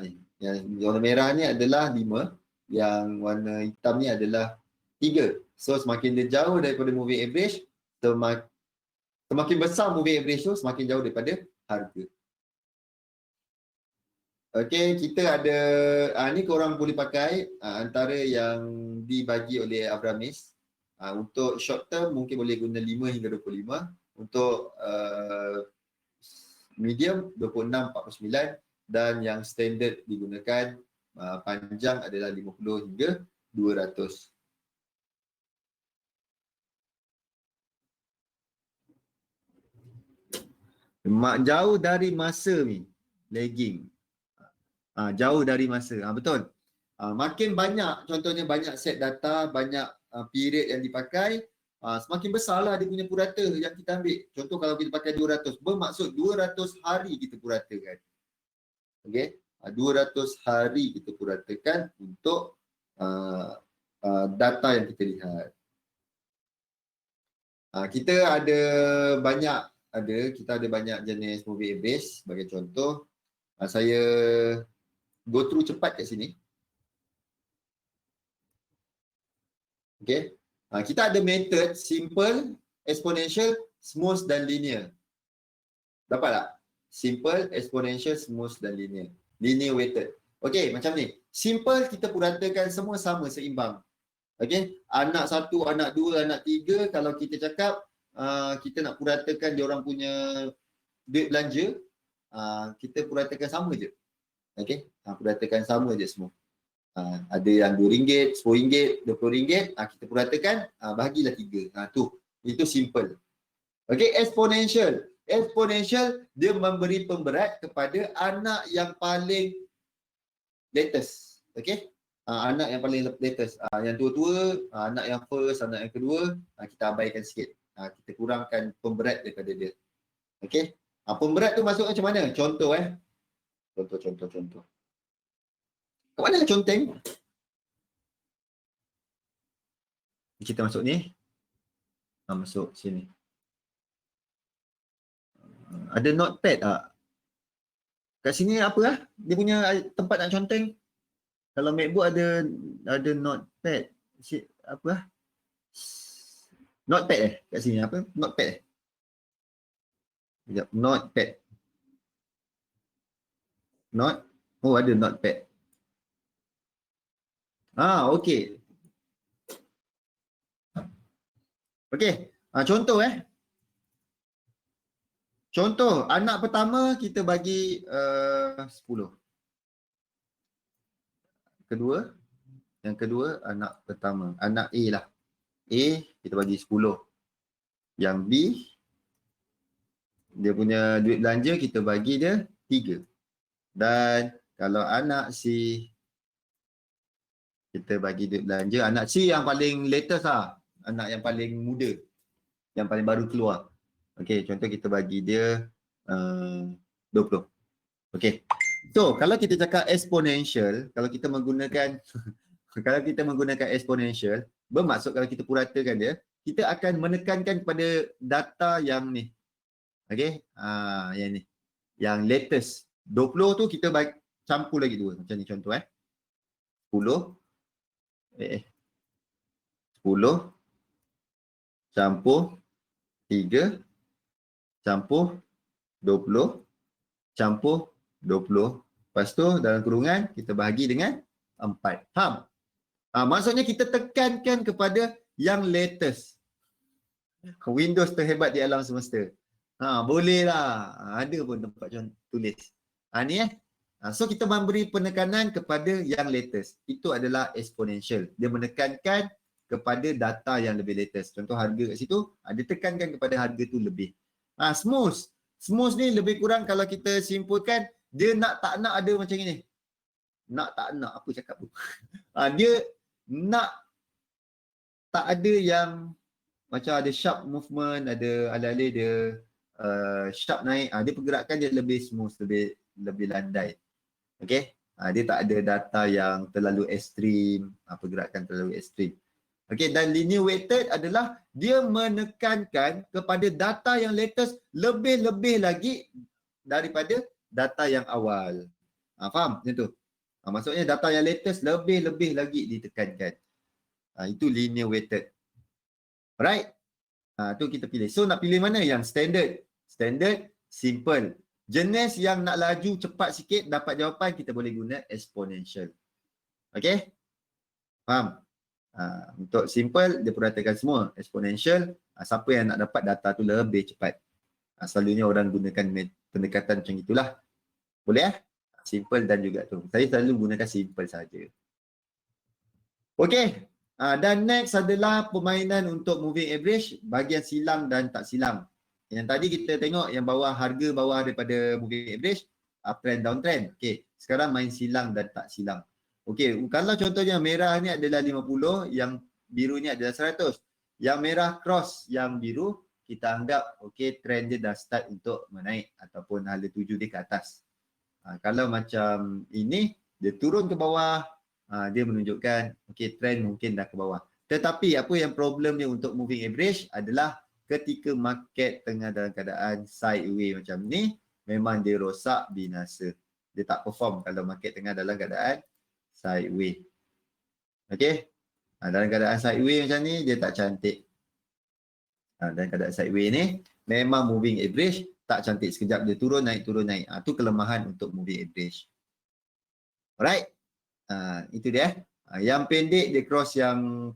Ni. Yang warna merah ni adalah 5. Yang warna hitam ni adalah 3. So semakin dia jauh daripada moving average, semakin besar moving average tu, semakin jauh daripada harga. Okey, kita ada ni korang boleh pakai antara yang dibagi oleh Abramis. Untuk short term mungkin boleh guna 5 hingga 25. Untuk medium 26-49 dan yang standard digunakan panjang adalah 50 hingga 200. Jauh dari masa ni, lagging. jauh dari masa. Betul. Makin banyak, contohnya banyak set data, banyak period yang dipakai, semakin besarlah dia punya purata yang kita ambil. Contoh kalau kita pakai 200, bermaksud 200 hari kita puratakan. Okey, 200 hari kita puratakan untuk data yang kita lihat. Kita ada banyak jenis moving average. Sebagai contoh, saya go through cepat kat sini. Okey. Kita ada method simple, exponential, smooth dan linear. Dapat tak? Simple, exponential, smooth dan linear. Linear weighted. Okey, macam ni. Simple kita puratakan semua sama, seimbang. Okey, anak 1, anak 2, anak 3, kalau kita cakap kita nak puratakan dia orang punya duit belanja, kita puratakan sama je. Okey, puratakan sama je semua. Ada yang RM2, RM10, RM20, kita puratakan, bahagilah 3. Itu simple. Okey, exponential. Exponential dia memberi pemberat kepada anak yang paling latest. Okey, anak yang paling latest. Yang tua-tua, anak yang first, anak yang kedua, kita abaikan sikit. Kita kurangkan pemberat daripada dia. Okey, pemberat tu masuk macam mana? Contoh Contoh. Kat mana conteng? Kita masuk ni. Masuk sini. Ada notepad tak? Kat sini apa lah? Dia punya tempat nak conteng. Kalau MacBook ada notepad. Apa lah? Notepad kat sini apa? Notepad Sekejap. Notepad. Ada notepad. Okey. Okey. Contoh Contoh, anak pertama kita bagi 10. Yang kedua anak pertama, anak A lah. A kita bagi 10. Yang B dia punya duit belanja kita bagi dia 3. Dan kalau anak C kita bagi duit belanja, anak C yang paling latest lah, anak yang paling muda, yang paling baru keluar. Okey, contoh kita bagi dia 20. Okey. So, kalau kita cakap exponential, kalau kita menggunakan exponential, bermaksud kalau kita puratakan dia, kita akan menekankan kepada data yang ni. Okey? Yang ni. Yang latest. 20 tu kita campur lagi 2. Macam ni contoh 10 campur 3 campur 20 campur 20. Lepas tu dalam kurungan kita bahagi dengan 4. Faham? Maksudnya kita tekankan kepada yang latest. Windows terhebat di alam semesta. Boleh lah. Ada pun tempat tulis. Ni so kita memberi penekanan kepada yang latest. Itu adalah exponential. Dia menekankan kepada data yang lebih latest. Contoh harga kat situ, dia tekankan kepada harga tu lebih. Smooth. Smooth ni lebih kurang kalau kita simpulkan, dia nak tak nak ada macam ini. Nak tak nak, apa cakap tu? Dia nak tak ada yang macam ada sharp movement, ada alih-alih dia sharp naik. Dia pergerakan dia lebih smooth, lebih landai. Okey? Dia tak ada data yang terlalu ekstrim, pergerakan terlalu ekstrim. Okey, dan linear weighted adalah dia menekankan kepada data yang latest lebih-lebih lagi daripada data yang awal. Faham macam tu? Maksudnya data yang latest lebih-lebih lagi ditekankan. Itu linear weighted. Alright? Tu kita pilih. So nak pilih mana? Yang standard. Standard, simple. Jenis yang nak laju cepat sikit dapat jawapan, kita boleh guna exponential. Okey? Faham? Untuk simple, dia puratakan semua. Exponential, siapa yang nak dapat data tu lebih cepat. Selalunya orang gunakan pendekatan macam itulah. Boleh simple dan juga tu. Saya selalu gunakan simple saja. Okey. Dan next adalah permainan untuk moving average, bahagian silang dan tak silang. Yang tadi kita tengok yang bawah harga bawah daripada moving average, uptrend, downtrend. Okey. Sekarang main silang dan tak silang. Okey, kalau contohnya merah ni adalah 50, yang biru ni adalah 100. Yang merah cross yang biru, kita anggap okey trend dia dah start untuk menaik ataupun hala tuju dia ke atas. Kalau macam ini, dia turun ke bawah, dia menunjukkan okey trend mungkin dah ke bawah. Tetapi apa yang problem dia untuk moving average adalah ketika market tengah dalam keadaan sideways macam ni, memang dia rosak binasa. Dia tak perform kalau market tengah dalam keadaan sideways. Okey. Dalam keadaan sideways macam ni, dia tak cantik. Dalam keadaan sideways ni, memang moving average tak cantik. Sekejap dia turun naik, turun naik. Itu kelemahan untuk moving average. Alright. Itu dia. Yang pendek dia cross yang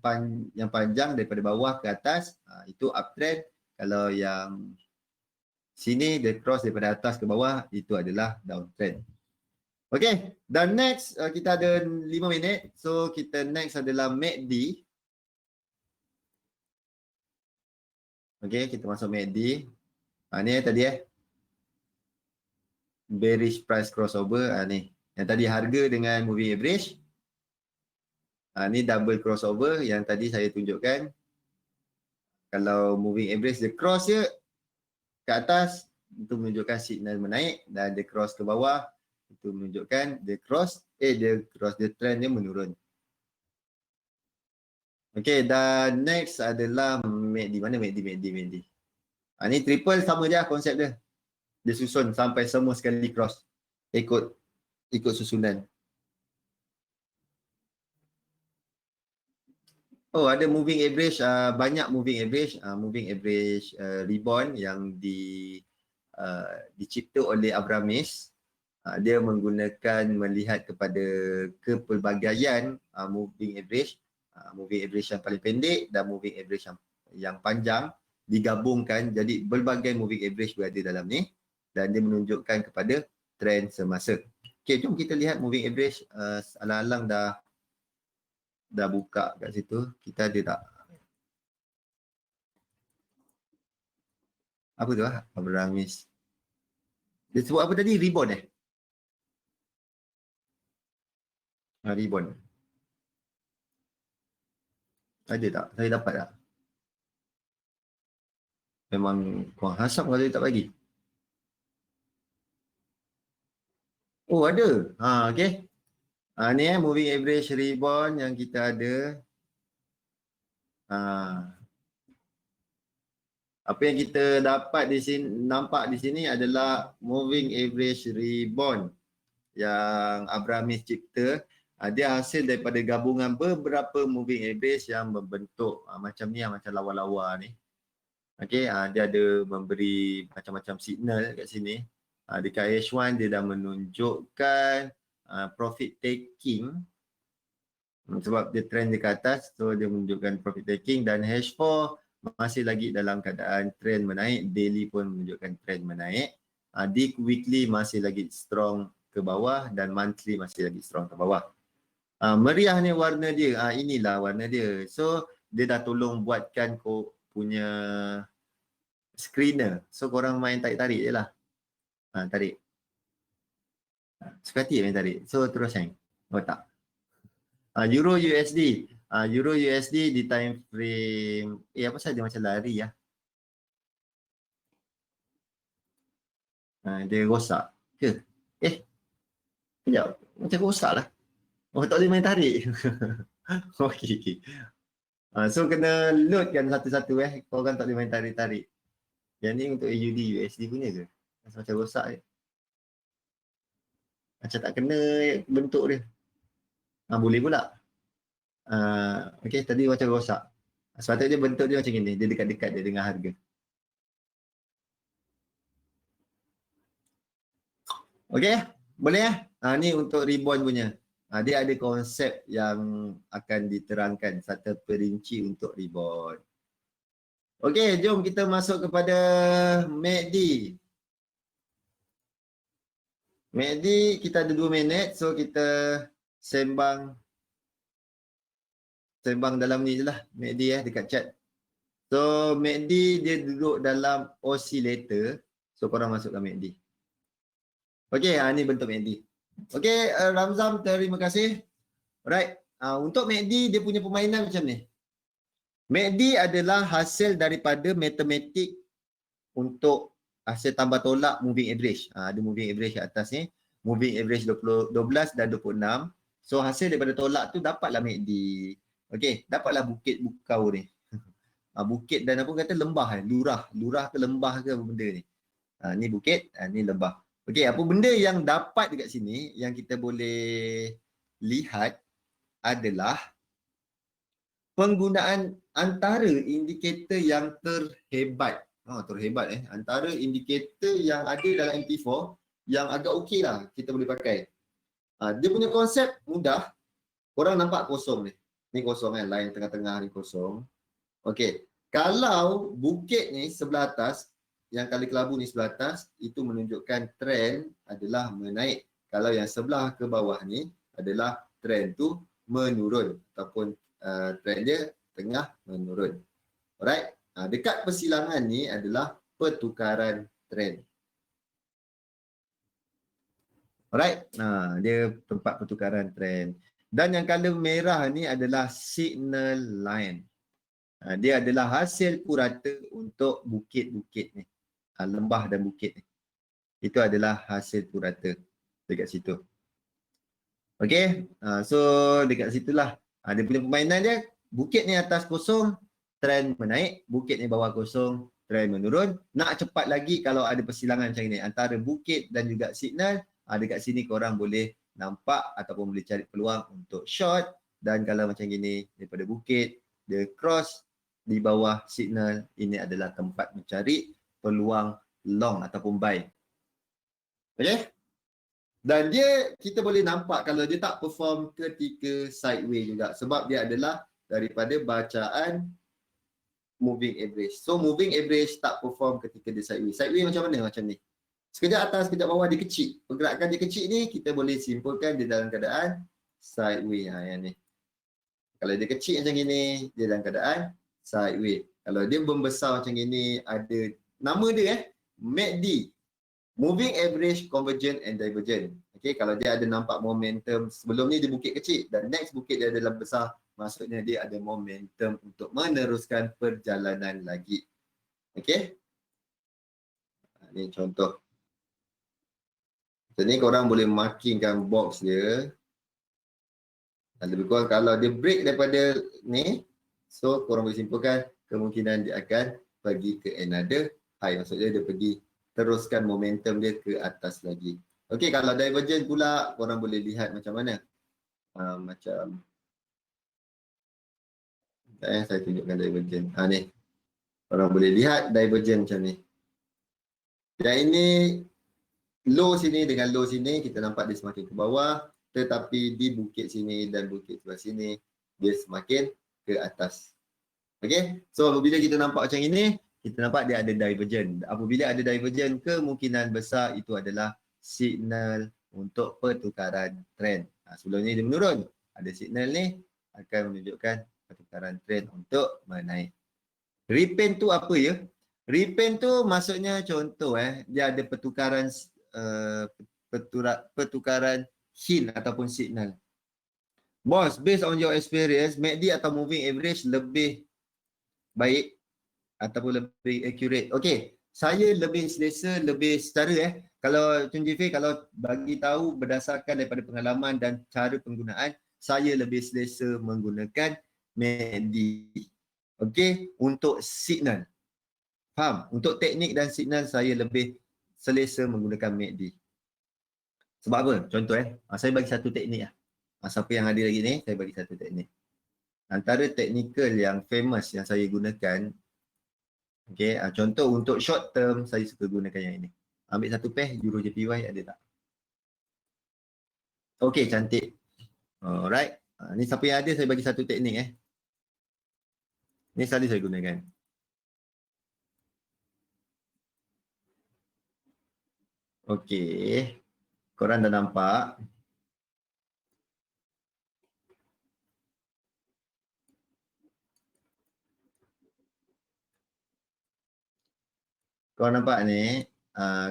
panjang daripada bawah ke atas. Itu uptrend. Kalau yang sini dia cross daripada atas ke bawah, itu adalah downtrend. Okay, dan next kita ada 5 minit. So kita next adalah MACD. Okay, kita masuk MACD. Ni tadi bearish price crossover. Ni yang tadi harga dengan moving average. Ni double crossover yang tadi saya tunjukkan. Kalau moving average dia cross je ke atas, itu menunjukkan signal menaik, dan dia cross ke bawah, itu menunjukkan dia trend dia menurun. Okey, dan next adalah MACD. Mana MACD? Ni triple sama je konsep dia. Dia susun sampai semua sekali cross. Ikut susunan. Oh, ada moving average, banyak moving average. Moving average rebound yang dicipta oleh Abramis. Dia menggunakan melihat kepada kepelbagaian moving average. Moving average yang paling pendek dan moving average yang panjang digabungkan, jadi berbagai moving average berada dalam ni, dan dia menunjukkan kepada trend semasa. Okey, jom kita lihat moving average. Alang-alang dah buka kat situ. Kita ada tak? Apa tu Abramis. Dia sebut apa tadi? Rebound rebound. Ada tak? Saya dapat tak? Memang kurang hasap kalau dia tak bagi. Oh, ada. Okey. Ni moving average rebound yang kita ada. Apa yang kita dapat di sini, nampak di sini adalah moving average rebound yang Abramis cipta. Dia hasil daripada gabungan beberapa moving average yang membentuk macam ni, macam lawa-lawa ni. Okey, dia ada memberi macam-macam signal kat sini. Dekat H1 dia dah menunjukkan profit taking, sebab dia trend di atas, so dia menunjukkan profit taking. Dan H4 masih lagi dalam keadaan trend menaik, daily pun menunjukkan trend menaik. Di weekly masih lagi strong ke bawah, dan monthly masih lagi strong ke bawah. Meriah ni warna dia, inilah warna dia. So dia dah tolong buatkan punya screener. So korang main tarik-tarik je lah. Tarik. Suka hati main tarik. So terus hang. Oh tak. Euro USD. Euro USD di time frame. Apa saja macam lari ya. Dia rosak ke? Sekejap. Macam rosak lah. Oh, tak boleh main tarik. Okey. So kena loadkan satu-satu Korang tak boleh main tarik-tarik. Yang ni untuk AUD USD punya ke? Macam rosak je. Macam tak kena bentuk dia. Boleh pula. Okey, tadi macam rosak. Sepatutnya bentuk dia macam ni. Dia dekat-dekat dia dengan harga. Okey, boleh ni untuk rebound punya. Dia ada konsep yang akan diterangkan serta perinci untuk rebound. Okey, jom kita masuk kepada MACD. MACD kita ada 2 minit, so kita sembang dalam ni je lah MACD dekat chat. So MACD dia duduk dalam oscillator. So korang masukkan MACD. Okey, ni bentuk MACD. Okey, Ramzam, terima kasih. Alright, untuk MACD dia punya permainan macam ni. MACD adalah hasil daripada matematik untuk hasil tambah tolak moving average. Ada moving average kat atas ni. Moving average 12 dan 26. So hasil daripada tolak tu dapatlah MACD. Okey, dapatlah bukit bukau ni. Bukit dan apa kata lembah lurah. Lurah ke lembah ke apa benda ni. Ni bukit, ni lembah. Okey, apa benda yang dapat dekat sini yang kita boleh lihat adalah penggunaan antara indikator yang terhebat. Terhebat antara indikator yang ada dalam MP4 yang agak okey lah kita boleh pakai. Dia punya konsep mudah. Korang nampak kosong ni. Ni kosong kan, line tengah-tengah ni kosong. Okey. Kalau bukit ni sebelah atas, yang kali kelabu ni sebelah atas, itu menunjukkan trend adalah menaik. Kalau yang sebelah ke bawah ni adalah trend tu menurun ataupun trend dia tengah menurun. Alright. Dekat persilangan ni adalah pertukaran trend. Alright. Dia tempat pertukaran trend. Dan yang color merah ni adalah signal line. Dia adalah hasil purata untuk bukit-bukit ni. Lembah dan bukit ni. Itu adalah hasil purata dekat situ. Okey. So dekat situlah. Dia punya permainan dia. Bukit ni atas kosong, trend menaik. Bukit ni bawah kosong, trend menurun. Nak cepat lagi kalau ada persilangan macam ni. Antara bukit dan juga signal. Dekat sini korang boleh nampak ataupun boleh cari peluang untuk short. Dan kalau macam gini daripada bukit, dia cross di bawah signal. Ini adalah tempat mencari peluang long ataupun buy. Okay? Dan dia kita boleh nampak kalau dia tak perform ketika sideways juga. Sebab dia adalah daripada bacaan moving average. So moving average tak perform ketika dia sideways. Sideways macam mana? Macam ni. Sekejap atas, sekejap bawah dia kecil. Pergerakan dia kecil ni kita boleh simpulkan dia dalam keadaan sideways. Yang ni. Kalau dia kecil macam gini, dia dalam keadaan sideways. Kalau dia membesar macam gini, ada nama dia MACD. Moving average, convergent and divergent. Okay, kalau dia ada nampak momentum, sebelum ni dia bukit kecil dan next bukit dia adalah besar, maksudnya dia ada momentum untuk meneruskan perjalanan lagi. Okay. Ini contoh. Macam ni korang boleh markingkan box dia. Dan lebih kurang kalau dia break daripada ni, so korang boleh simpulkan kemungkinan dia akan pergi ke another high. Maksudnya dia pergi teruskan momentum dia ke atas lagi. Okey, kalau divergent pula korang boleh lihat macam mana. Macam saya tunjukkan divergent. Ni. Korang boleh lihat divergent macam ni. Yang ini low sini dengan low sini kita nampak dia semakin ke bawah, tetapi di bukit sini dan bukit sebelah sini dia semakin ke atas. Okey. So apabila kita nampak macam ini, kita nampak dia ada divergent. Apabila ada divergent, kemungkinan besar itu adalah signal untuk pertukaran trend. Sebelum ni dia menurun. Ada signal ni akan menunjukkan pertukaran trend untuk menaik. Repaint tu apa ya? Repaint tu maksudnya contoh dia ada pertukaran pertukaran hint ataupun signal. Boss, based on your experience, MACD atau moving average lebih baik ataupun lebih accurate. Okey, saya lebih selesa, lebih setara Kalau Chun Ji Fei, kalau bagi tahu berdasarkan daripada pengalaman dan cara penggunaan, saya lebih selesa menggunakan MACD. Okey, untuk signal. Faham? Untuk teknik dan signal saya lebih selesa menggunakan MACD. Sebab apa? Contoh saya bagi satu teknik siapa yang ada lagi ni, saya bagi satu teknik. Antara technical yang famous yang saya gunakan, okay, contoh untuk short term saya suka gunakan yang ini. Ambil satu pair Euro JPY, ada tak? Okay, cantik. Alright. Ni siapa yang ada saya bagi satu teknik Ni selalu saya gunakan. Okay. Korang dah nampak. Korang nampak ni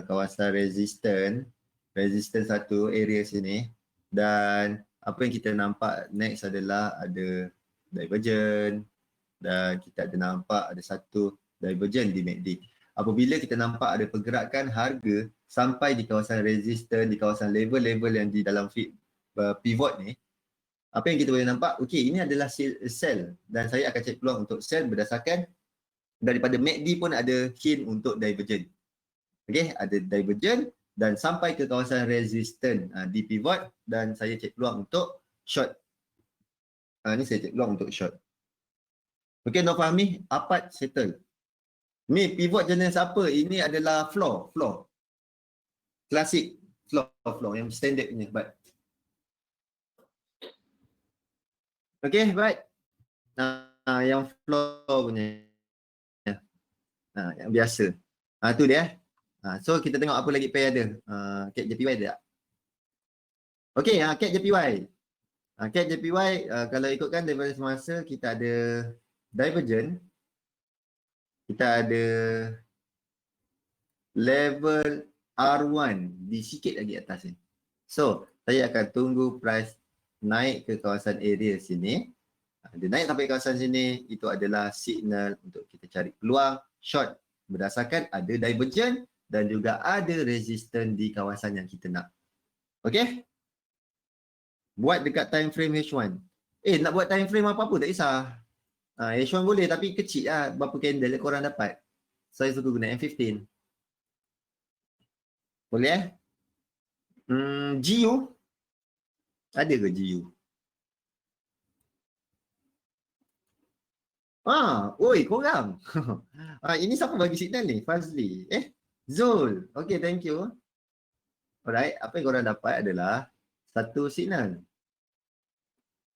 kawasan resistance resistance satu area sini, dan apa yang kita nampak next adalah ada divergent, dan kita ada nampak ada satu divergent di MACD. Apabila kita nampak ada pergerakan harga sampai di kawasan resistance, di kawasan level-level yang di dalam pivot ni, apa yang kita boleh nampak, okey, ini adalah sell dan saya akan cek peluang untuk sell berdasarkan daripada MACD pun ada hint untuk divergent. Okey, ada divergent dan sampai ke kawasan resistance di pivot dan saya cek peluang untuk short. Ni saya cek peluang untuk short. Okey, nak fahami? Apat settle. Ni pivot jenis apa? Ini adalah floor. Klasik floor yang standard punya. But okey, baik. Yang floor punya. Yang biasa. Tu dia. So kita tengok apa lagi pair ada. CAC JPY ada tak? Okey, CAC JPY. CAC JPY kalau ikutkan daripada semasa kita ada divergent. Kita ada level R1 di sikit lagi atas ni. So, saya akan tunggu price naik ke kawasan area sini. Dia naik sampai kawasan sini, itu adalah signal untuk kita cari peluang short berdasarkan ada divergent dan juga ada resistance di kawasan yang kita nak. Okey? Buat dekat time frame H1. Nak buat time frame apa-apa tak kisah. H1 boleh tapi kecil lah berapa candle korang dapat. Saya suka guna M15. Boleh GU? Ada ke GU? Oi korang. Ini siapa bagi signal ni? Fazli. Zul. Okay, thank you. Alright, apa yang korang dapat adalah satu signal.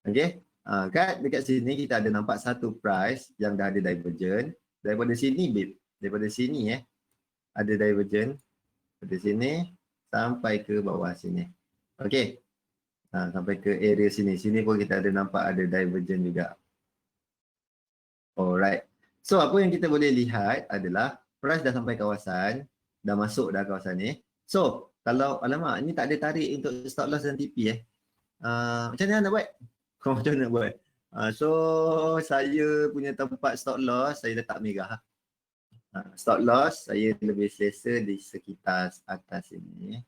Okay. Dekat sini kita ada nampak satu price yang dah ada divergent. Daripada sini babe. Daripada sini ada divergent. Dari sini sampai ke bawah sini. Okay. Sampai ke area sini. Sini pun kita ada nampak ada divergent juga. Alright. So apa yang kita boleh lihat adalah price dah sampai kawasan. Dah masuk dah kawasan ni. So kalau alamak ni tak ada tarik untuk stop loss dan TP macam mana nak buat? Macam mana nak buat? So saya punya tempat stop loss saya letak merah. Stop loss saya lebih selesa di sekitar atas sini.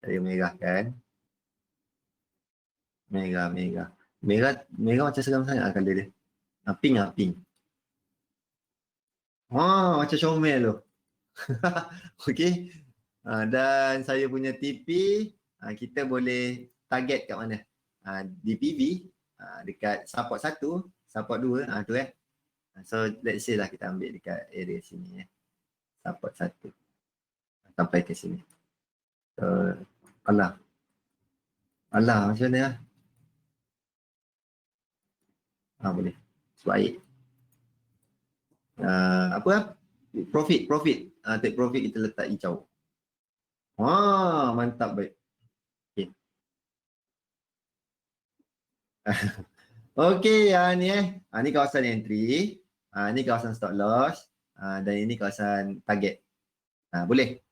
Saya merahkan. Merah macam seram sangat colour dia. Pink. Macam comel tu. Okey. Dan saya punya TP kita boleh target kat mana? Di PV dekat support 1, support 2 tu So let's say lah kita ambil dekat area sini support 1 sampai ke sini. Alah macam mana boleh. Baik. Profit. Take profit kita letak hijau. Mantap baik. Okay. Okey, ni ni kawasan entry, ni kawasan stop loss, dan ini kawasan target. Boleh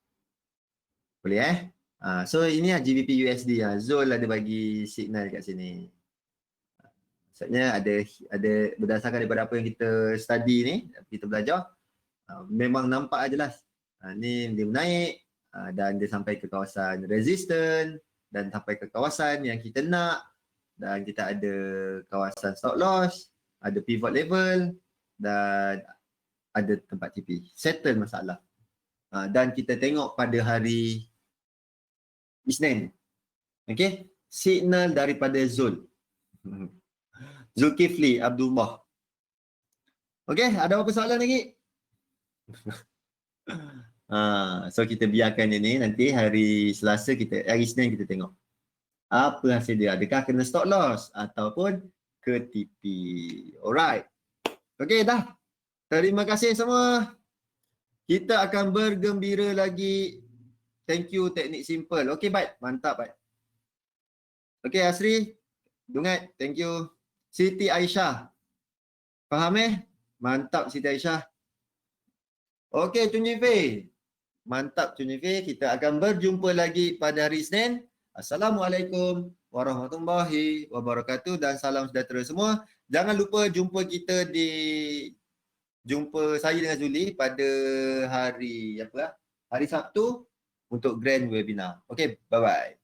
so ini GBP USD. Zul ada bagi signal kat sini. Maksudnya ada berdasarkan daripada apa yang kita study ni, kita belajar, memang nampak jelas. Ni dia menaik dan dia sampai ke kawasan resistance dan sampai ke kawasan yang kita nak. Dan kita ada kawasan stop loss, ada pivot level dan ada tempat TP. Settle masalah. Dan kita tengok pada hari Isnin. Okey, signal daripada Zul. Zulkifli Abdullah. Okey, ada apa soalan lagi? So kita biarkan ini nanti hari Selasa hari Isnin kita tengok. Apa hasil dia? Adakah kena stop loss ataupun ke TP? Alright. Okey dah. Terima kasih semua. Kita akan bergembira lagi. Thank you teknik simple. Okey baik. Mantap baik. Okey Asri. Dungat. Thank you. Siti Aisyah. Faham Mantap Siti Aisyah. Okey Chun Jin Fei. Mantap Cun Nifir. Kita akan berjumpa lagi pada hari Isnin. Assalamualaikum warahmatullahi wabarakatuh dan salam sejahtera semua. Jangan lupa jumpa saya dengan Zuli pada hari Sabtu untuk grand webinar. Okay, bye-bye.